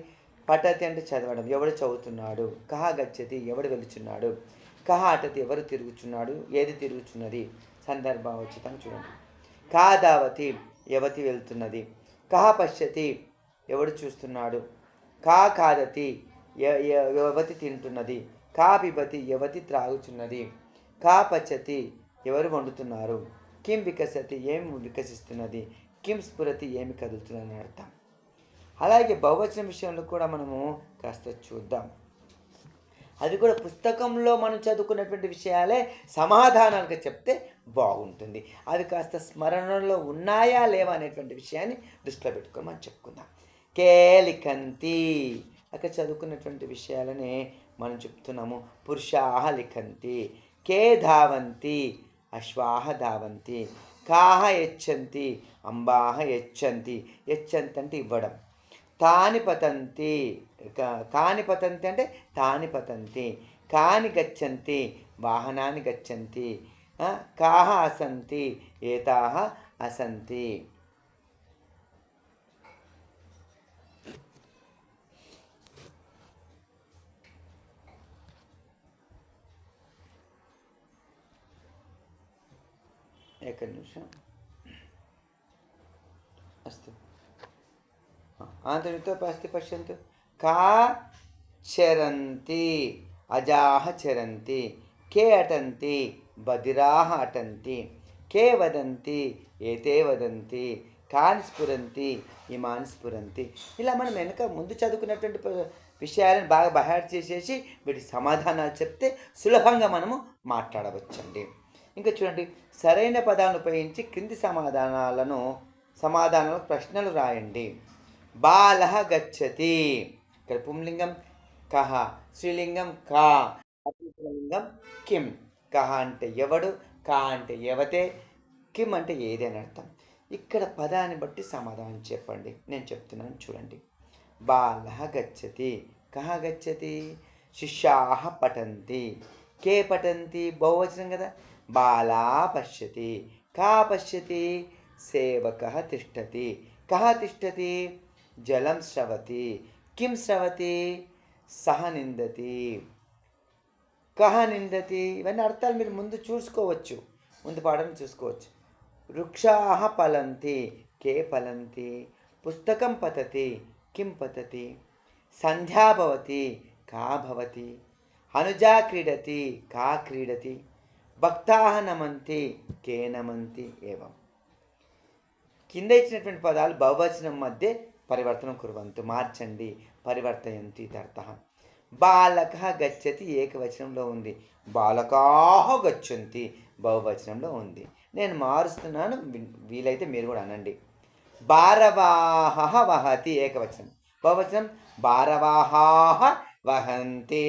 పఠతి అంటే చదవడం, ఎవడు చదువుతున్నాడు. కహ గచ్చతి, ఎవడు వెళుచున్నాడు. కహ అటతి, ఎవరు తిరుగుచున్నాడు, ఏది తిరుగుచున్నది. సందర్భోచితంగా చూడండి. కా దావతి, యవతి వెళ్తున్నది. కహ పశ్యతి, ఎవడు చూస్తున్నాడు. కా ఖాదతి, యవతి తింటున్నది. కా పిబతి, యవతి త్రాగుచున్నది. కా పచతి, ఎవరు వండుతున్నారు. కిం వికసతి, ఏమి వికసిస్తున్నది. కిం స్ఫురతి, ఏమి కదులుతున్నదని అర్థం. అలాగే బహువచనం విషయంలో కూడా మనము కాస్త చూద్దాం. అది కూడా పుస్తకంలో మనం చదువుకున్నటువంటి విషయాలే సమాధానాలుగా చెప్తే బాగుంటుంది. అవి కాస్త స్మరణలో ఉన్నాయా లేవా అనేటువంటి విషయాన్ని దృష్టిలో పెట్టుకొని మనం చెప్పుకుందాం. కే లిఖంతి, అక్కడ చదువుకున్నటువంటి విషయాలనే మనం చెప్తున్నాము. పురుషాః లిఖంతి. కే ధావంతి, అశ్వాః ధావంతి. కాః యచ్చంతి, అంబాః యచ్చంతి. యచ్చంతి అంటే ఇవ్వడం. తాని పతంతి, కాని పతంతి అంటే తాని పతంతి. కాని గచ్చంతి, వాహనాన్ని గచ్చంతి. కాహ అసంతి, ఏతాః అసంతి. एक निमिषम् अस्तु। आन्तरिकतः अस्ति, पश्यन्तु। का चरन्ति, अजाः चरन्ति. के अटन्ति, बधिराः अटन्ति. के वदन्ति, एते वदन्ति. కాని స్ఫురంతి, ఇమాని స్ఫురంతి. ఇలా మనం వెనక ముందు చదువుకున్నటువంటి విషయాలను బాగా బహార్ చేసేసి వీటి సమాధానాలు చెప్తే సులభంగా మనము మాట్లాడవచ్చండి. ఇంకా చూడండి, సరైన పదాలను ఉపయోగించి క్రింది సమాధానాలు ప్రశ్నలు రాయండి. బాలః గచ్చతి, ఇక్కడ పుంలింగం కహ, స్త్రీలింగం కా, నపుంసకలింగం కిం. కహ అంటే ఎవడు, కా అంటే ఎవతే, కిం అంటే ఏది అని అర్థం. ఇక్కడ పదాన్ని బట్టి సమాధానం చెప్పండి. నేను చెప్తున్నాను చూడండి. बालः गच्छति। कः गच्छति? शिष्याः पठन्ति। के पठन्ति? बहुवचनं कदा? बाला पश्यति। का पश्यति? सेवकः तिष्ठति। कः तिष्ठति? जलं श्रवति। किं श्रवति? सः निन्दति। కహ నిందతి. ఇవన్నీ అర్థాలు మీరు ముందు చూసుకోవచ్చు, ముందు పాఠం చూసుకోవచ్చు. వృక్షాः ఫలంతి. కే ఫలంతి? పుస్తకం పతతి. కిం పతతి? సంధ్యా భవతి. కా భవతి? అనుజా క్రీడతి. కా క్రీడతి? భక్తాः నమంతి. కే నమంతి. ఏవం. కింద ఇచ్చినటువంటి పదాలు బహువచనం మధ్య పరివర్తనం కుర్వంతు, మార్చండి, పరివర్తయంతి ఇతర్థః. బాలకः గచ్చతి ఏకవచనంలో ఉంది, బాలకాः గచ్చంతి బహువచనంలో ఉంది. నేను మారుస్తున్నాను, వీలైతే మీరు కూడా అనండి. భారవాహः వహతి ఏకవచనం, బహువచనం భారవాహాः వహంతి.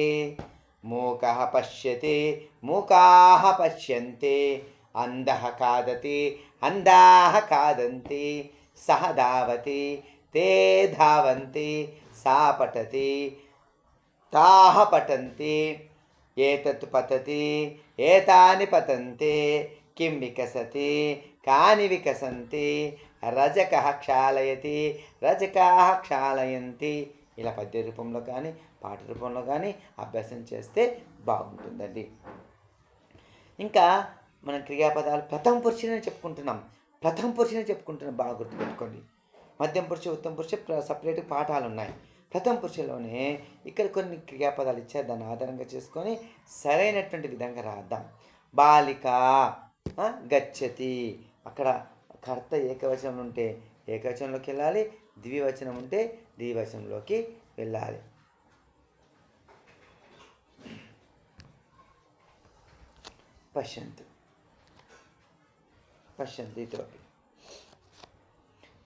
మూకः పశ్యతి. మూకాः పశ్యంతి. అంధः खादति. అంధాः खादन्ति. సः धावति. ते धावन्ति. सा पठति. ताः पठन्ति. एतत् पतति. एतानि पतन्ति. किं विकसति. कानि विकसन्ति. रजकः क्षालयति. रजकाः क्षालयन्ति. ఇలా పద్య రూపంలో కానీ పాఠ రూపంలో కానీ అభ్యాసం చేస్తే బాగుంటుందండి. ఇంకా మనం క్రియాపదాలు ప్రథమ పురుషుని చెప్పుకుంటున్నాం, బాగా గుర్తుపెట్టుకోండి. మధ్యం పురుష, ఉత్తమ పురుష సపరేట్ పాఠాలు ఉన్నాయి. ప్రథమ పురుషులోనే ఇక్కడ కొన్ని క్రియాపదాలు ఇచ్చారు, దాన్ని ఆధారంగా చేసుకొని సరైనటువంటి విధంగా రాద్దాం. బాలిక గచ్చతి. అక్కడ కర్త ఏకవచనం ఉంటే ఏకవచనంలోకి వెళ్ళాలి, ద్వివచనం ఉంటే ద్వివచనంలోకి వెళ్ళాలి. పశ్యంతు ఇతోపి.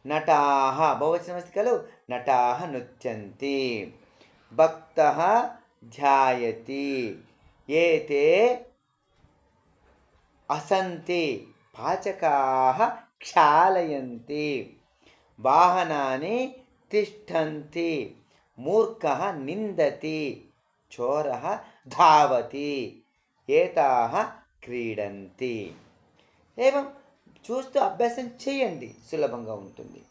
నటాः బహువచనమస్తి ఖలు. నటాः నృత్యంతి. భక్తः ధ్యాయతి. ఏతే అసంతి. పాచకాः క్షాళయంతి. వాహనాని తిష్టంతి. మూర్ఖः నిందతి. చోరः ధావతి. ఏతాः క్రీడంతి. ఏవం చూస్తూ అభ్యాసం చేయండి, సులభంగా ఉంటుంది.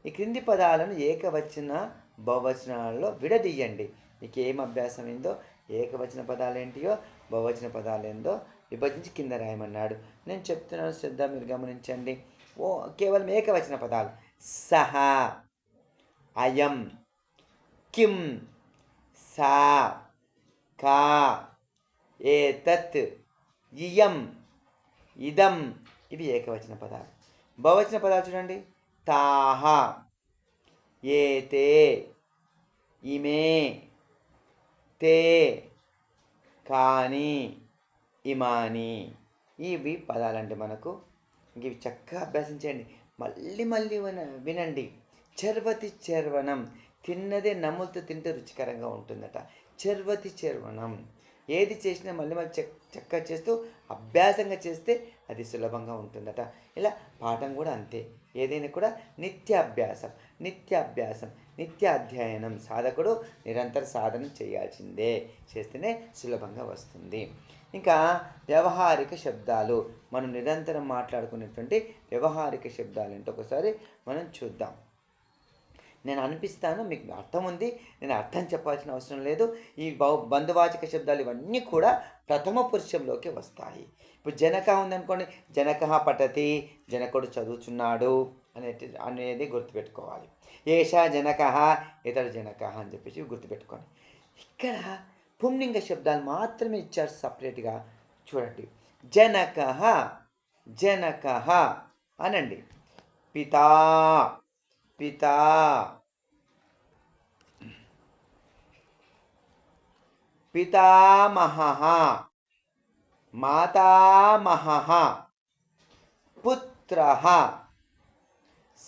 ఈ క్రింది పదాలను ఏకవచన బహువచనాలలో విడదీయండి. మీకు ఏం అభ్యాసం ఏందో, ఏకవచన పదాలు ఏంటియో బహువచన పదాలు ఏందో విభజించి కింద రాయమన్నాడు. నేను చెప్తున్నాను, శ్రద్ధ మీరు గమనించండి. కేవలం ఏకవచన పదాలు. సహ, అయం, కిం, సా, కా, ఏతత్, ఇయం, ఇదం, ఇవి ఏకవచన పదాలు. బహువచన పదాలు చూడండి. తాహ, ఏతే, ఇమే, తే, కాని, ఇమాని, ఇవి పదాలంటే మనకు. ఇవి చక్కగా అభ్యాసం చేయండి, మళ్ళీ మళ్ళీ వినండి. చర్వతి చర్వణం. తిన్నదే నమ్ములతో తింటే రుచికరంగా ఉంటుందట. చర్వతి చర్వణం. ఏది చేసినా మళ్ళీ మళ్ళీ చక్కగా చేస్తూ అభ్యాసంగా చేస్తే అది సులభంగా ఉంటుందట. ఇలా పాఠం కూడా అంతే. ఏదైనా కూడా నిత్యాభ్యాసం, నిత్య అధ్యయనం. సాధకుడు నిరంతర సాధన చేయాల్సిందే, చేస్తేనే సులభంగా వస్తుంది. ఇంకా వ్యవహారిక శబ్దాలు, మనం నిరంతరం మాట్లాడుకునేటువంటి వ్యవహారిక శబ్దాలు ఏంటో ఒకసారి మనం చూద్దాం. నేను అనిపిస్తాను, మీకు అర్థం ఉంది, నేను అర్థం చెప్పాల్సిన అవసరం లేదు. ఈ బంధువాచక శబ్దాలు ఇవన్నీ కూడా ప్రథమ పురుషంలోకి వస్తాయి. ఇప్పుడు జనక ఉందనుకోండి, జనక పఠతి, జనకుడు చదువుచున్నాడు అనేది గుర్తుపెట్టుకోవాలి. ఏషా జనక, ఇతడు జనక అని చెప్పేసి గుర్తుపెట్టుకోండి. ఇక్కడ పుంలింగ శబ్దాలు మాత్రమే ఇచ్చారు సపరేట్గా. చూడండి, జనక అనండి. పితా, పితామహః, మాతామహః, పుత్రః,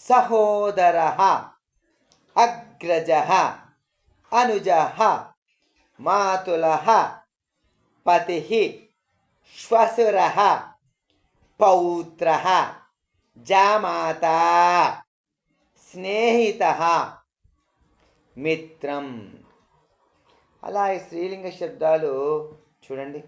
సహోదరః, అగ్రజः, అనుజः, మాతులः, పతిః, శ్వశురः, పౌత్రः, జామాతా, స్నేహితः, మిత్రం. అలా ఈ స్త్రీలింగ శబ్దాలు చూడండి,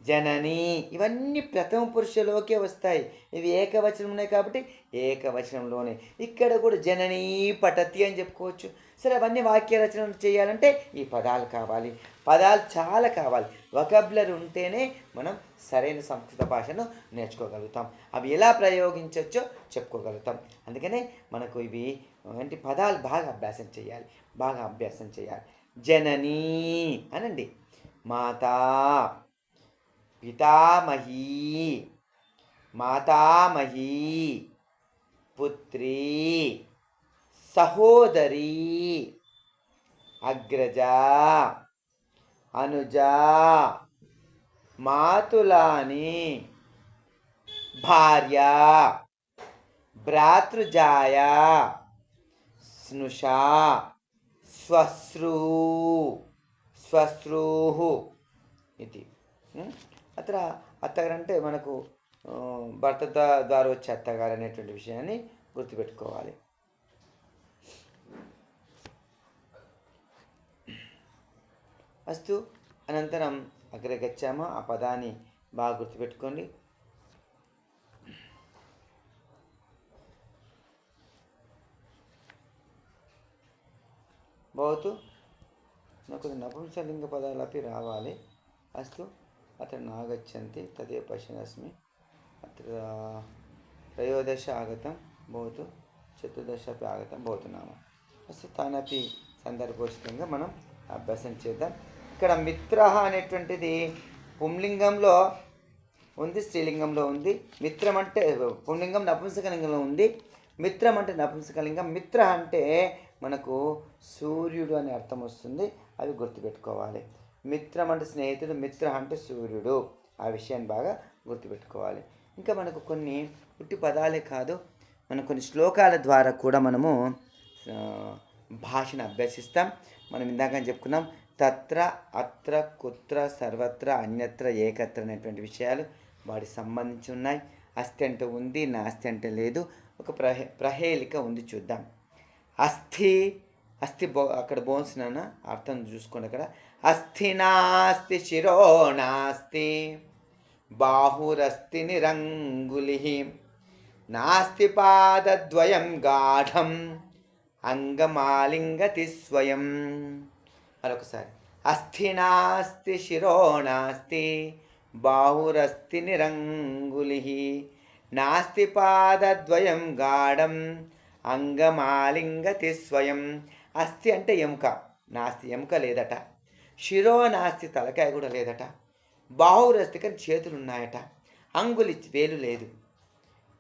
జనని ఇవన్నీ ప్రథమ పురుషలోకే వస్తాయి. ఇవి ఏకవచనం ఉన్నాయి కాబట్టి ఏకవచనంలోనే. ఇక్కడ కూడా జననీ పఠతి అని చెప్పుకోవచ్చు. సరే, అవన్నీ వాక్య రచన చేయాలంటే ఈ పదాలు కావాలి. పదాలు చాలా కావాలి. వొకాబులరీ ఉంటేనే మనం సరైన సంస్కృత భాషను నేర్చుకోగలుగుతాం. అవి ఎలా ప్రయోగించవచ్చో చెప్పుకోగలుగుతాం. అందుకనే మనకు ఇవి వంటి పదాలు బాగా అభ్యాసం చేయాలి. జననీ అనండి, మాతా, పితామహీ, మాతామహీ, పుత్రీ, సహోదరీ, అగ్రజా, అనుజా, మాతులాని, భార్య, భ్రాతృజాయ, స్నుషా, శ్వశ్రూః ఇది. అత్ర అత్తగారంటే మనకు భర్త ద్వారా వచ్చే అత్తగారు అనేటువంటి విషయాన్ని గుర్తుపెట్టుకోవాలి. అస్తు. అనంతరం అగ్రే గచ్చామా. ఆ పదాన్ని బాగా గుర్తుపెట్టుకోండి. భవతు నాకు నపుంసలింగ పదాలపి రావాలి. అస్తు. అत्र नागच्छन्ति तदेव पश्यन्नस्मि. अत्र 13 आगतं भवतु, 14 अपि आगतं भवतु नाम. అస్తు. తానపి సందర్భోచితంగా మనం అభ్యాసం చేద్దాం. ఇక్కడ మిత్ర అనేటువంటిది పుంలింగంలో ఉంది, స్త్రీలింగంలో ఉంది. మిత్రం అంటే పుంలింగం నపుంసకలింగంలో ఉంది. మిత్రం అంటే నపుంసకలింగం. మిత్ర అంటే మనకు సూర్యుడు అనే అర్థం వస్తుంది. అవి గుర్తుపెట్టుకోవాలి. మిత్రం అంటే స్నేహితుడు, మిత్ర అంటే సూర్యుడు. ఆ విషయాన్ని బాగా గుర్తుపెట్టుకోవాలి. ఇంకా మనకు కొన్ని పుట్టి పదాలే కాదు, మనం కొన్ని శ్లోకాల ద్వారా కూడా మనము భాషను అభ్యసిస్తాం. మనం ఇందాక చెప్పుకున్నాం, తత్ర, అత్ర, కుత్ర, సర్వత్ర, అన్యత్ర, ఏకత్ర అనేటువంటి విషయాలు వాటికి సంబంధించి ఉన్నాయి. అస్థి అంటే ఉంది, నాస్తి అంటే లేదు. ఒక ప్రహేళిక ఉంది, చూద్దాం. అస్థి, అస్థి అక్కడ బోన్స్ నాన్న అర్థం చూసుకోండి. అక్కడ అస్థి నాస్తి శిరో నాస్తి, బాహురస్తి నిరంగులి, నాస్తి పాదద్వయం గాఢం, అంగమాలింగతి స్వయం. మరొకసారి, అస్థి నాస్తి శిరో నాస్తి, బాహురస్తి నిరంగులి, నాస్తి పాదద్వయం గాఢం, అంగమాలింగతి స్వయం. అస్థి అంటే ఎముక, నాస్తి ఎముక లేదట. శిరో నాస్తి తలకాయ కూడా లేదట. బాహురస్తి కానీ చేతులు ఉన్నాయట. అంగులి వేలు లేదు.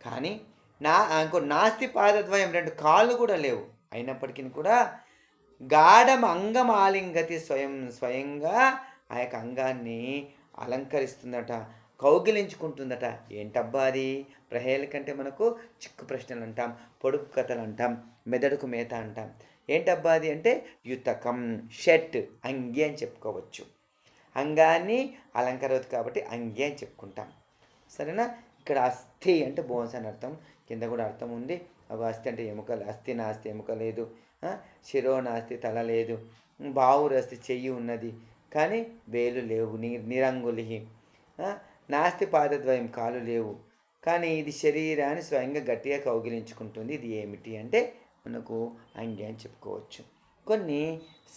కానీ నాస్తి పాదద్వయం రెండు కాళ్ళు కూడా లేవు. అయినప్పటికీ కూడా గాఢం అంగమాలింగతి స్వయంగా ఆ యొక్క అంగాన్ని అలంకరిస్తుందట, కౌగిలించుకుంటుందట. ఏంటబ్బా అది? ప్రహేళికంటే మనకు చిక్కు ప్రశ్నలు అంటాం, పొడుపు కథలు అంటాం, మెదడుకు మేత అంటాం. ఏంటబ్బా అది అంటే యుతకం, షర్ట్, అంగి అని చెప్పుకోవచ్చు. అంగాన్ని అలంకరవద్దు కాబట్టి అంగి అని చెప్పుకుంటాం. సరేనా? ఇక్కడ అస్థి అంటే బోన్స్ అని అర్థం, కింద కూడా అర్థం ఉంది. అవి అస్థి అంటే ఎముకలు. అస్థి నాస్తి ఎముక లేదు, శిరో నాస్తి తల లేదు, బావురస్తి చెయ్యి ఉన్నది కానీ వేలు లేవు, నిరంగులి, నాస్తి పాదద్వయం కాలు లేవు కానీ ఇది శరీరాన్ని స్వయంగా గట్టిగా కౌగిలించుకుంటుంది. ఇది ఏమిటి అంటే మనకు అంగి అని చెప్పుకోవచ్చు. కొన్ని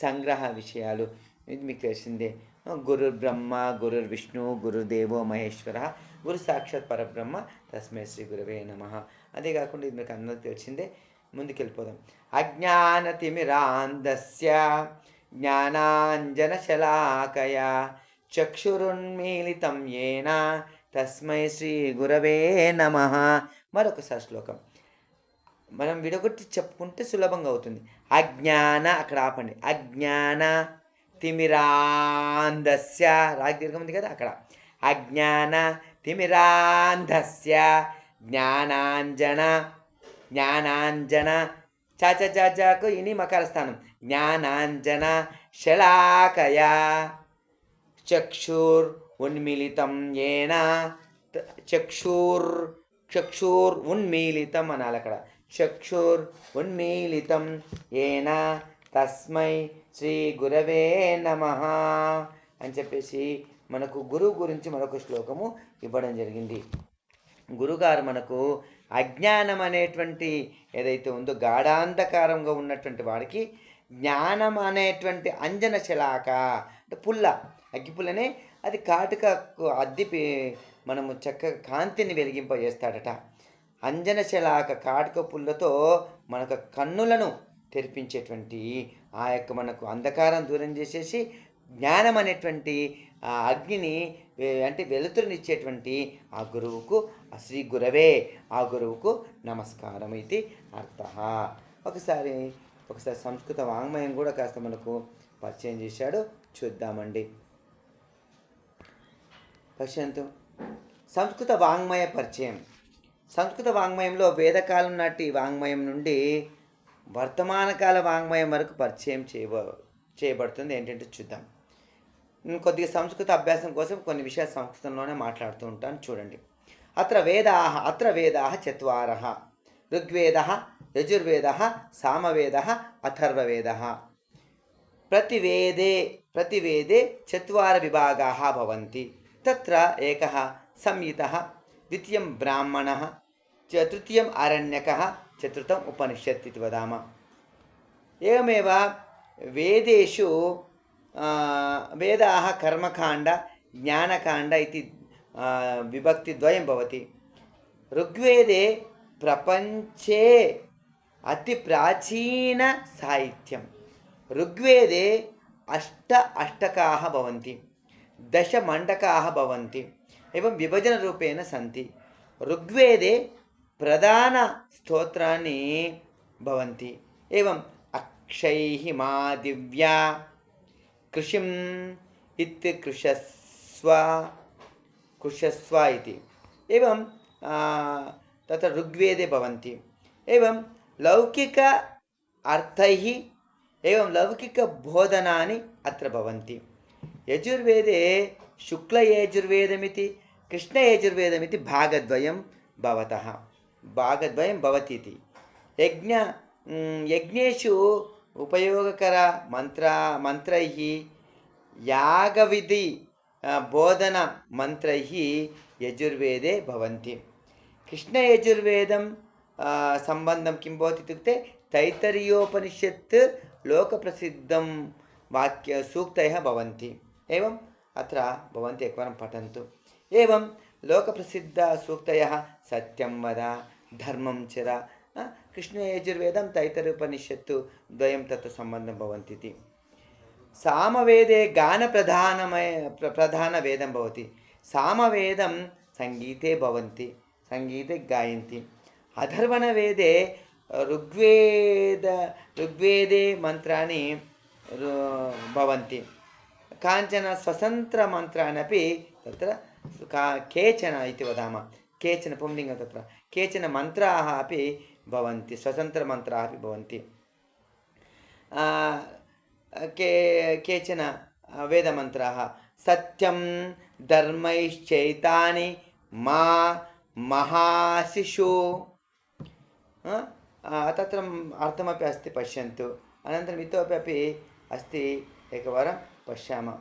సంగ్రహ విషయాలు ఇది మీకు తెలిసిందే. గురు బ్రహ్మ, గురు విష్ణు, గురుదేవో మహేశ్వర, గురు సాక్షాత్ పరబ్రహ్మ, తస్మై శ్రీ గురవే నమః. అదే కాకుండా ఇది మీకు అందరికీ తెలిసిందే. ముందుకెళ్ళిపోదాం. అజ్ఞానతిమిరాంధస్య జ్ఞానాంజనశలాకయా చక్షురున్మీలితం యేన తస్మై శ్రీ గురవే నమః. మరొకసారి శ్లోకం మనం విడగొట్టి చెప్పుకుంటే సులభంగా అవుతుంది. అజ్ఞాన, అక్కడ ఆపండి. అజ్ఞాన తిమిరాంధస్య, రాగి దీర్ఘం ఉంది కదా అక్కడ. అజ్ఞాన తిమిరాంధస్య జ్ఞానాంజన చాచకు ఇని మకర స్థానం. జ్ఞానాంజన శలాకయా చక్షుర్ ఉన్మిళితం యేన, చక్షుర్ ఉన్మీలితం అనాలి అక్కడ. చక్షుర్ ఉన్మీలితం యేన తస్మై శ్రీ గురవే నమః అని చెప్పేసి మనకు గురువు గురించి మరొక శ్లోకము ఇవ్వడం జరిగింది. గురుగారు మనకు అజ్ఞానం అనేటువంటి ఏదైతే ఉందో గాఢాంధకారంగా ఉన్నటువంటి వాడికి జ్ఞానం అనేటువంటి అంజన శలాక అంటే పుల్ల, అగ్గిపుల్లనే అది కాటుకకు అద్ది మనము చక్కగా కాంతిని వెలిగింపజేస్తాడట. అంజన శలాక కాటుక పుల్లతో మనకు కన్నులను తెరిపించేటువంటి ఆ యొక్క మనకు అంధకారం దూరం చేసేసి జ్ఞానం అనేటువంటి ఆ అగ్నిని అంటే వెలుతురునిచ్చేటువంటి ఆ గురువుకు శ్రీ గురవే ఆ గురువుకు నమస్కారం ఇది అర్థ. ఒకసారి సంస్కృత వాంగ్మయం కూడా కాస్త మనకు పరిచయం చేశాడు, చూద్దామండి. పశ్యంతు సంస్కృత వాంగ్మయ పరిచయం. సంస్కృత వాంగ్మయంలో వేదకాలం నాటి వాంగ్మయం నుండి వర్తమాన కాల వాంగ్మయం వరకు పరిచయం చేయబడుతుంది. ఏంటంటే చూద్దాం. కొద్దిగా సంస్కృత అభ్యాసం కోసం కొన్ని విషయాలు సంస్కృతంలోనే మాట్లాడుతూ ఉంటాను, చూడండి. అత్ర వేదాః చత్వారః ఋగ్వేదः యజుర్వేదः సామవేదः అథర్వవేదः. प्रतिवेदे चत्वार विभागाः भवन्ति. तत्र एकः संहितः, द्वितीयं ब्राह्मणः, तृतीयम् आरण्यकः, चतुर्थम् उपनिषत् इति वदामः. एवमेव वेदेषु वेदाः कर्मकाण्ड ज्ञानकाण्ड इति विभक्तिद्वयं भवति. ऋग्वेदे प्रपञ्चे अतिप्राचीन साहित्यं. ऋग्वेदे अष्टकाः भवन्ति, दशमण्डकाः भवन्ति, एवं विभजनरूपेण सन्ति. ऋग्वेदे प्रधानस्तोत्राणि भवन्ति. एवम् अक्षैः मा दिव्या कृषिम् कृषस्व इति एवं तत्र ऋग्वेदे भवन्ति. एवं लौकिक अर्थैः एवं लौकिकबोधनानि अत्र भवन्ति. यजुर्वेदे शुक्लयजुर्वेदमिति कृष्णयजुर्वेदमिति भागद्वयं भवति इति. यज्ञेषु उपयोगकर मन्त्रैः यागविधि बोधन मन्त्रैः यजुर्वेदे भवन्ति. कृष्णयजुर्वेदं सम्बन्धं किं भवति इत्युक्ते तैत्तरीयोपनिषत् लोकप्रसिद्धं वाक्य सूक्तयः भवन्ति. एवम् अत्र भवन्ति, एकवारं पठन्तु. एवं लोकप्रसिद्धसूक्तयः सत्यं वद धर्मं चर. कृष्णयजुर्वेदं तैत्तरीयोपनिषत् द्वयं तत्र सम्बन्धं भवन्ति इति. सामवेदे प्रधानवेदं भवति. सामवेदं सङ्गीते भवन्ति, सङ्गीते गायन्ति. अथर्वणवेदे ऋग्वेदे मन्त्राणि भवन्ति. काञ्चन स्वतन्त्रमन्त्राणि अपि तत्र केचन इति वदामः. केचन पुंलिङ्गं तत्र केचन मन्त्राः अपि भवन्ति, स्वतन्त्रमन्त्राः अपि भवन्ति. केचन वेदमन्त्राः सत्यं धर्मैश्चैतानि मा महाशिशु. तत्र अर्थमपि अस्ति, पश्यन्तु. अनन्तरम् इतोपि अस्ति, एकवारं पश्यामः.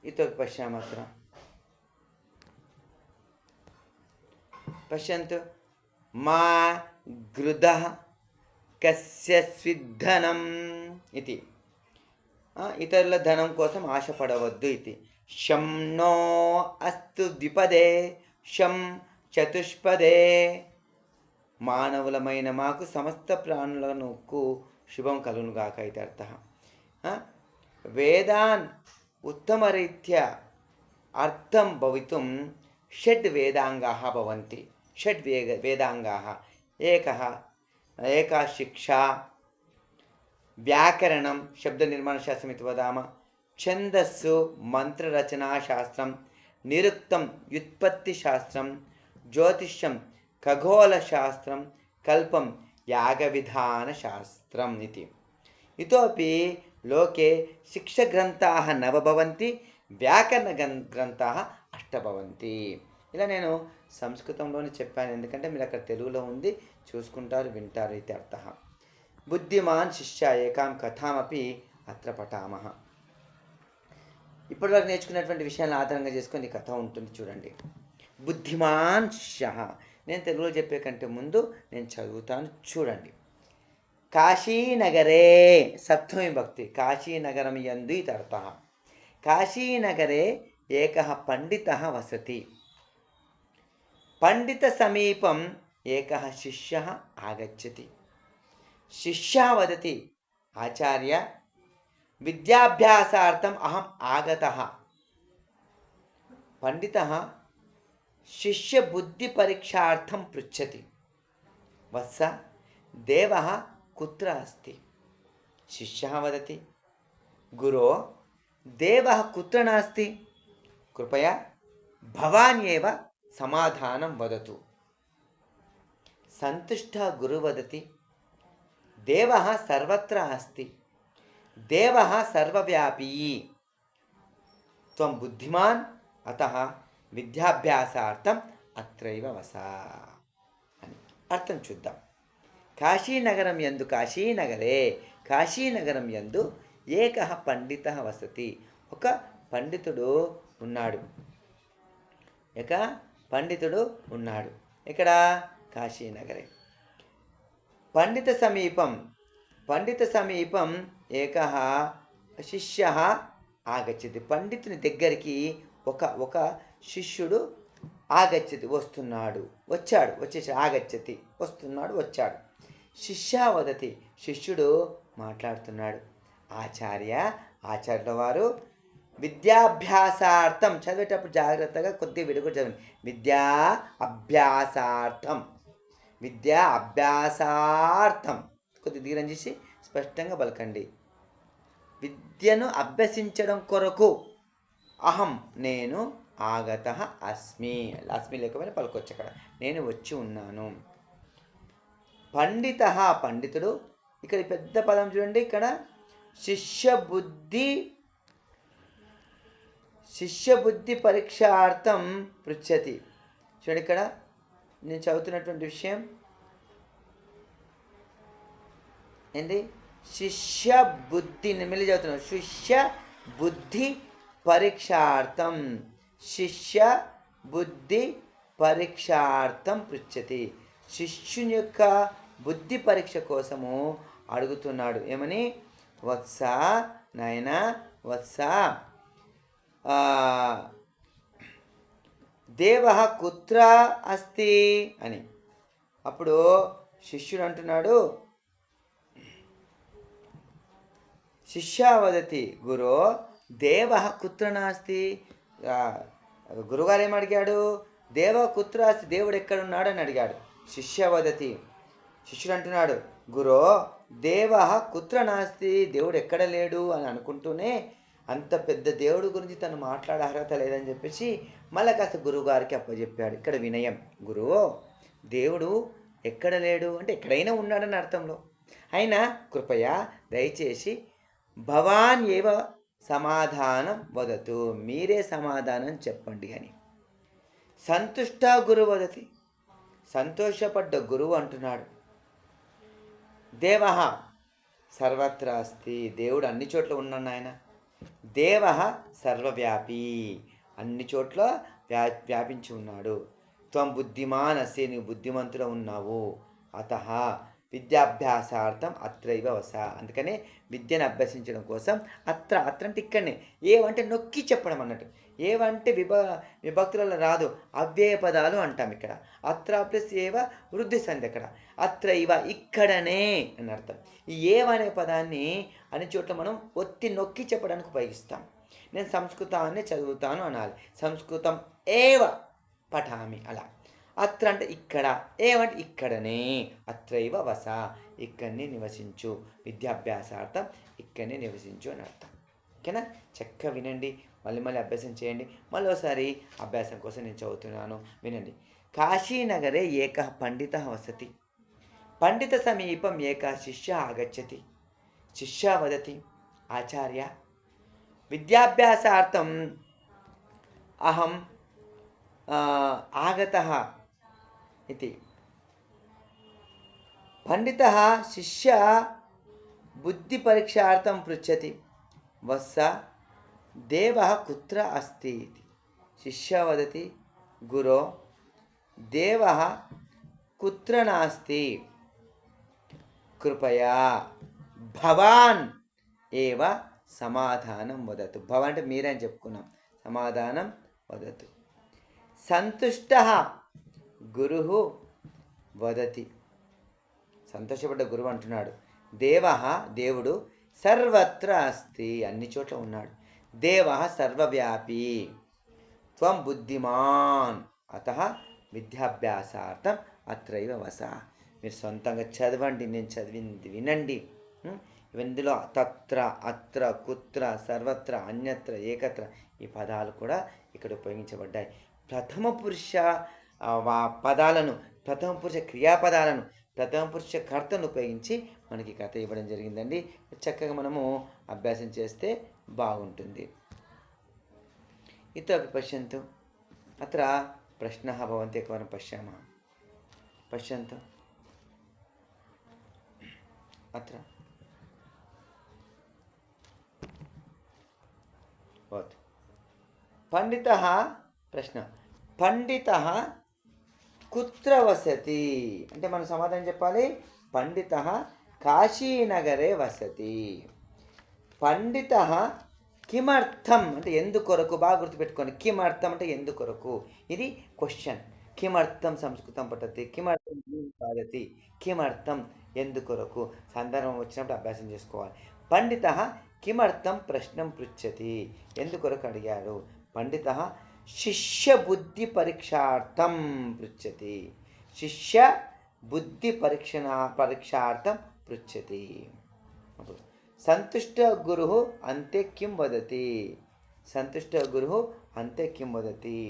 इतोपि पश्यामः. अत्र पश्यन्तु. मा गृधः कस्य स्विद्धनम् इति. ఇతరుల ధనం కోసం ఆశపడవద్దు ఇది. శం నో అస్తు ద్విపదే శం చతుష్పదే. మానవులమైన మాకు సమస్త ప్రాణులకు శుభం కలుగునుగాక ఇది అర్థ. వేదాన్ ఉత్తమరీత్యా అర్థం భవితుం షడ్ వేదాంగాः భవంతి. షడ్ వేదాంగాः एका शिक्षा, व्याकरणं शब्दनिर्माणशास्त्रम् इति वदामः, छन्दस्सु मन्त्ररचनाशास्त्रं, निरुक्तं व्युत्पत्तिशास्त्रं, ज्योतिष्यं खगोलशास्त्रं, कल्पं यागविधानशास्त्रम् इति. इतोपि लोके शिक्षाग्रन्थाः 9 भवन्ति, व्याकरणग्रन्थाः 8 भवन्ति. ఇలా నేను సంస్కృతంలోనే చెప్పాను, ఎందుకంటే మీరు అక్కడ తెలుగులో ఉంది, చూసుకుంటారు, వింటారు. ఇది అర్థ. బుద్ధిమాన్ శిష్య ఏకాం కథామపి అత్ర పఠామః. ఇప్పటివరకు నేర్చుకున్నటువంటి విషయాలను ఆధారంగా చేసుకొని కథ ఉంటుంది, చూడండి. బుద్ధిమాన్ శిష్య, నేను తెలుగులో చెప్పే కంటే ముందు నేను చదువుతాను, చూడండి. కాశీనగరే, సప్తమి భక్తి, కాశీనగరం యందు ఇది అర్థ. కాశీనగరే ఏకః పండితః వసతి. పండిత సమీపం ఏకः శిష్యः ఆగచ్చతి. శిష్యः వదతి, ఆచార్య విద్యాభ్యాసార్థం అహం ఆగతః. పండితः శిష్య బుద్ధి పరీక్షార్థం పృచ్చతి. వత్స దేవः కుత్ర అస్తి? శిష్యः వదతి, గురో దేవः కుత్ర నాస్తి, కృపయా భవాన్ ఏవ సమాధానం వదతు. సంతుష్టः గురు వదతి, దేవः సర్వత్ర అస్తి, దేవः సర్వవ్యాపీ, త్వం బుద్ధిమాన్ అతః విద్యాభ్యాసార్థం అత్రైవ వస అని అర్థం చూద్దాం. కాశీనగరం యందు, కాశీనగరే, కాశీనగరం యందు ఏకః పండితః వసతి. ఒక పండితుడు ఉన్నాడు, పండితుడు ఉన్నాడు. ఇక్కడ కాశీనగరే. పండిత సమీపం, పండిత సమీపం ఏకః శిష్యః ఆగచ్చతి. పండితుని దగ్గరికి ఒక శిష్యుడు ఆగచ్చతి, వస్తున్నాడు, వచ్చాడు, వచ్చేసి ఆగచ్చతి, వస్తున్నాడు, వచ్చాడు. శిష్య వదతి, శిష్యుడు మాట్లాడుతున్నాడు. ఆచార్య, ఆచార్యుల వారు విద్యాభ్యాసార్థం, చదివేటప్పుడు జాగ్రత్తగా కొద్దిగా విడుగుడు చదవండి. విద్యా అభ్యాసార్థం, విద్యా అభ్యాసార్థం, కొద్ది దీరం చేసి స్పష్టంగా పలకండి. విద్యను అభ్యసించడం కొరకు అహం, నేను, ఆగతః అస్మి, అస్మి లేకపోయినా పలుకొచ్చు, అక్కడ నేను వచ్చి ఉన్నాను. పండితః, పండితుడు. ఇక్కడ పెద్ద పదం చూడండి, ఇక్కడ శిష్య బుద్ధి పరీక్షార్థం పృచ్చతి. చూడండి, ఇక్కడ నేను చదువుతున్నటువంటి విషయం ఏంది? శిష్య బుద్ధి, మళ్ళీ చదువుతున్నాను, శిష్య బుద్ధి పరీక్షార్థం, శిష్య బుద్ధి పరీక్షార్థం పృచ్చతి. శిష్యుని యొక్క బుద్ధి పరీక్ష కోసము అడుగుతున్నాడు. ఏమని? వత్స, నాయన, వత్స, దేవః కుత్ర అస్తి అని. అప్పుడు శిష్యుడు అంటున్నాడు, శిష్య వదతి, గురో దేవః కుత్ర నాస్తి. గురుగారు ఏమడిగాడు? దేవ కుత్ర అస్తి, దేవుడు ఎక్కడున్నాడు అని అడిగాడు. శిష్య వదతి, శిష్యుడు అంటున్నాడు, గురో దేవః కుత్ర నాస్తి, దేవుడు ఎక్కడ లేడు అని అనుకుంటూనే, అంత పెద్ద దేవుడు గురించి తను మాట్లాడే అర్హత లేదని చెప్పేసి మళ్ళీ కాస్త గురువుగారికి అప్పచెప్పాడు. ఇక్కడ వినయం. గురువు, దేవుడు ఎక్కడ లేడు అంటే ఎక్కడైనా ఉన్నాడని అర్థంలో. అయినా కృపయా దయచేసి భవాన్ ఏవ సమాధానం వదతు, మీరే సమాధానం చెప్పండి అని. సంతుష్ట గురు వదతి, సంతోషపడ్డ గురువు అంటున్నాడు, దేవః సర్వత్ర అస్తి, దేవుడు అన్ని చోట్ల ఉన్నాడు ఆయన. దేవః సర్వవ్యాపీ, అన్ని చోట్ల వ్యాపించి ఉన్నాడు. త్వం బుద్ధిమాన్ అసి, నీవు బుద్ధిమంతుడు ఉన్నావు. అతః విద్యాభ్యాసార్థం అత్రైవ వస, అందుకనే విద్యను అభ్యసించడం కోసం అత్ర, అత్ర అంటే ఇక్కడనే, ఏవంటే నొక్కి చెప్పడం అన్నట్టు. ఏవంటే విభక్తులలో రాదు, అవ్యయ పదాలు అంటాం ఇక్కడ. అత్ర ప్లస్ ఏవ వృద్ధి సంధి, అక్కడ అత్రైవ ఇక్కడనే అని అర్థం. ఈ ఏవ అనే పదాన్ని అన్ని చోట్ల మనం ఒత్తి నొక్కి చెప్పడానికి ఉపయోగిస్తాం. నేను సంస్కృతాన్ని చదువుతాను అనాలి, సంస్కృతం ఏవ పఠామి అలా. అత్ర అంటే ఇక్కడ, ఏమంటే ఇక్కడనే, అత్రైవ వస, ఇక్కడనే నివసించు, విద్యాభ్యాసార్థం ఇక్కడనే నివసించు అని అర్థం. ఓకేనా? చక్కగా వినండి, మళ్ళీ అభ్యాసం చేయండి. మళ్ళీ ఒకసారి అభ్యాసం కోసం నేను చదువుతున్నాను, వినండి. కాశీనగరే ఏకః పండితః వసతి, పండిత సమీపం ఏకः శిష్యः ఆగచ్చతి. శిష్య వదతి, ఆచార్య విద్యాభ్యాసార్థం అహం आगतः इति। पंडितः शिष्य बुद्धिपरीक्षार्थं पृच्छति, वत्स देवः कुत्र अस्ति इति। शिष्यः वदति, गुरो देवः कुत्र नास्ति, कृपया भवान् एव समाधानं वदतु। भवान् అంటే మీరే అని చెప్పుకున్నాం, సమాధానం వదతు। సంతుష్టః గురుః వదతి, సంతోషపడ్డ గురువు అంటున్నాడు, దేవః దేవుడు సర్వత్ర అస్తి అన్ని చోట్ల ఉన్నాడు, దేవః సర్వవ్యాపీ, త్వం బుద్ధిమాన్ అతః విద్యాభ్యాసార్థం అత్రైవ వస। మీరు సొంతంగా చదవండి, నేను చదివింది వినండి। ఇందులో తత్ర, అత్ర, కుత్ర, సర్వత్ర, అన్యత్ర, ఏకత్ర ఈ పదాలు కూడా ఇక్కడ ఉపయోగించబడ్డాయి। ప్రథమ పురుష పదాలను, ప్రథమ పురుష క్రియాపదాలను, ప్రథమ పురుష కర్తను ఉపయోగించి మనకి కథ ఇవ్వడం జరిగిందండి। చక్కగా మనము అభ్యాసం చేస్తే బాగుంటుంది। इतोपि पश्यन्तु, अत्र प्रश्नः भवन्ति, एकवारं पश्यामः। पश्यन्तु, अत्र भवतु पंडितः, प्रश्न पंडितः कुत्र वसति అంటే మనం సమాధానం చెప్పాలి, పండితः కాశీనగరే వసతి। పండితः కిమర్థం అంటే ఎందుకొరకు, బాగా గుర్తుపెట్టుకోండి, కిమర్థం అంటే ఎందుకొరకు, ఇది క్వశ్చన్। కిమర్థం సంస్కృతం పఠతి, కిమర్థం వదతి, కిమర్థం ఎందుకొరకు, సందర్భం వచ్చినప్పుడు అభ్యాసం చేసుకోవాలి। పండితः కిమర్థం ప్రశ్నం పృచ్చతి, ఎందుకొరకు అడిగారు। పండితः శిష్య బుద్ధి పరీక్షార్థం పృచ్చతి, శిష్య బుద్ధి పరీక్షార్థం పృచ్చతి। సంతుష్ట గురుః అంతే కిం వదతి, సంతుష్ట గురుః అంతే కిం వదతి।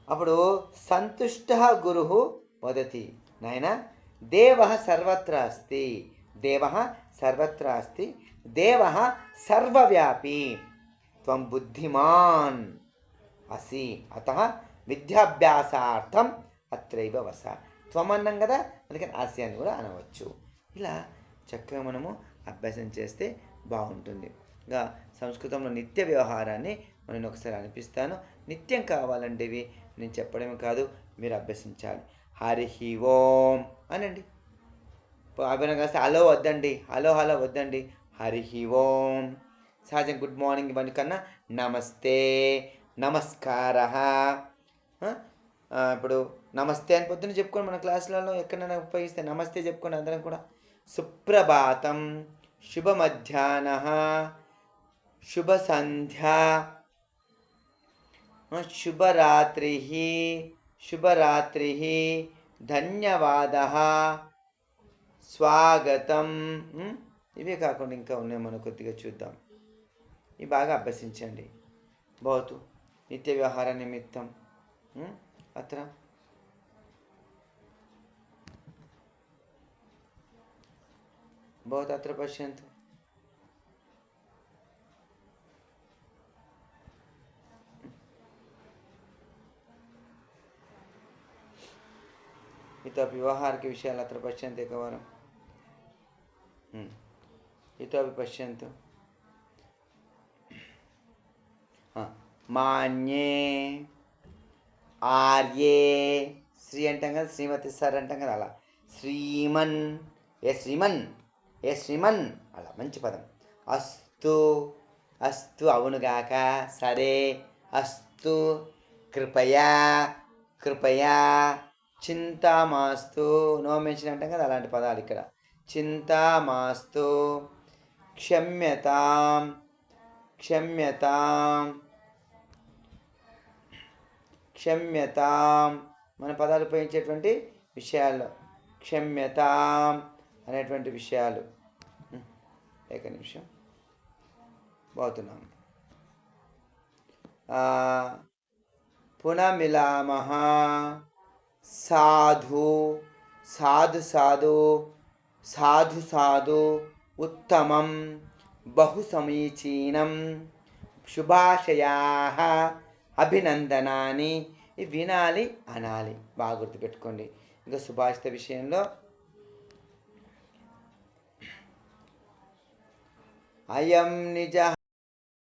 అప్పుడు సంతుష్టః గురుః వదతి, నాయన దేవః సర్వత్ర అస్తి, దేవః సర్వత్ర అస్తి, దేవః సర్వవ్యాపీ, త్వం బుద్ధిమాన్ అసి, అతః విద్యాభ్యాసార్థం అత్రైవ వస। త్వం అన్నాం కదా, అందుకని అసి అని కూడా అనవచ్చు। ఇలా చక్కగా మనము అభ్యాసం చేస్తే బాగుంటుంది। ఇంకా సంస్కృతంలో నిత్య వ్యవహారాన్ని నేను ఒకసారి అనిపిస్తాను, నిత్యం కావాలంటే ఇవి నేను చెప్పడమే కాదు, మీరు అభ్యసించాలి। హరి ఓం అనండి, అభినయం కాస్తే హలో వద్దండి, హలో హలో వద్దండి, హరి ఓం। సహజం గుడ్ మార్నింగ్ ఇవన్నీ కన్నా నమస్తే, నమస్కారః, ఇప్పుడు నమస్తే అని పొద్దున్న చెప్పుకోండి, మన క్లాసులలో ఎక్కడైనా ఉపయోగిస్తే నమస్తే చెప్పుకోండి అందరం కూడా। సుప్రభాతం, శుభ మధ్యాహ్నః, శుభ సంధ్యా, శుభరాత్రిః, శుభరాత్రిః, ధన్యవాదః, స్వాగతం। ఇవే కాకుండా ఇంకా ఉన్నాయి, మనం కొద్దిగా చూద్దాం, ఇవి బాగా అభ్యసించండి। భవతు నిత్య వ్యవహార నిమిత్తం అత్ర भवतु, अत्र पश्यन्तु, इतोपि व्यवहारिक विषयाः अत्र पश्यन्तु एकवारं। इतोपि पश्यन्तु, मान्ये, आर्ये, श्री अंटाం కదా, శ్రీమతి సార్ అంటాం కదా, అలా శ్రీమన్, ఏ శ్రీమన్, ఏ శ్రీమన్, అలా మంచి పదం। అస్తు, అస్తు అవునుగాక, సరే, అస్తు, కృపయా, కృపయా, చింతా మాస్తు, నో మెన్షన్ అంటాం కదా, అలాంటి పదాలు ఇక్కడ। చింతా మాస్తు, క్షమ్యతాం, క్షమ్యతాం, క్షమ్యతాం, మన పదాలు ఉపయోగించేటువంటి విషయాల్లో క్షమ్యతాం అనేటువంటి విషయాలు। ఏక నిమిషం, పోతున్నాం। పునమిలామః, సాధు, సాధు సాధు, సాధు సాధు, ఉత్తమం, బహు సమీచీనం, శుభాశయాః, అభినందనాని, వినాలి అనాలి. బాగా గుర్తుపెట్టుకోండి. ఇంకా సుభాషిత విషయంలో అయం నిజ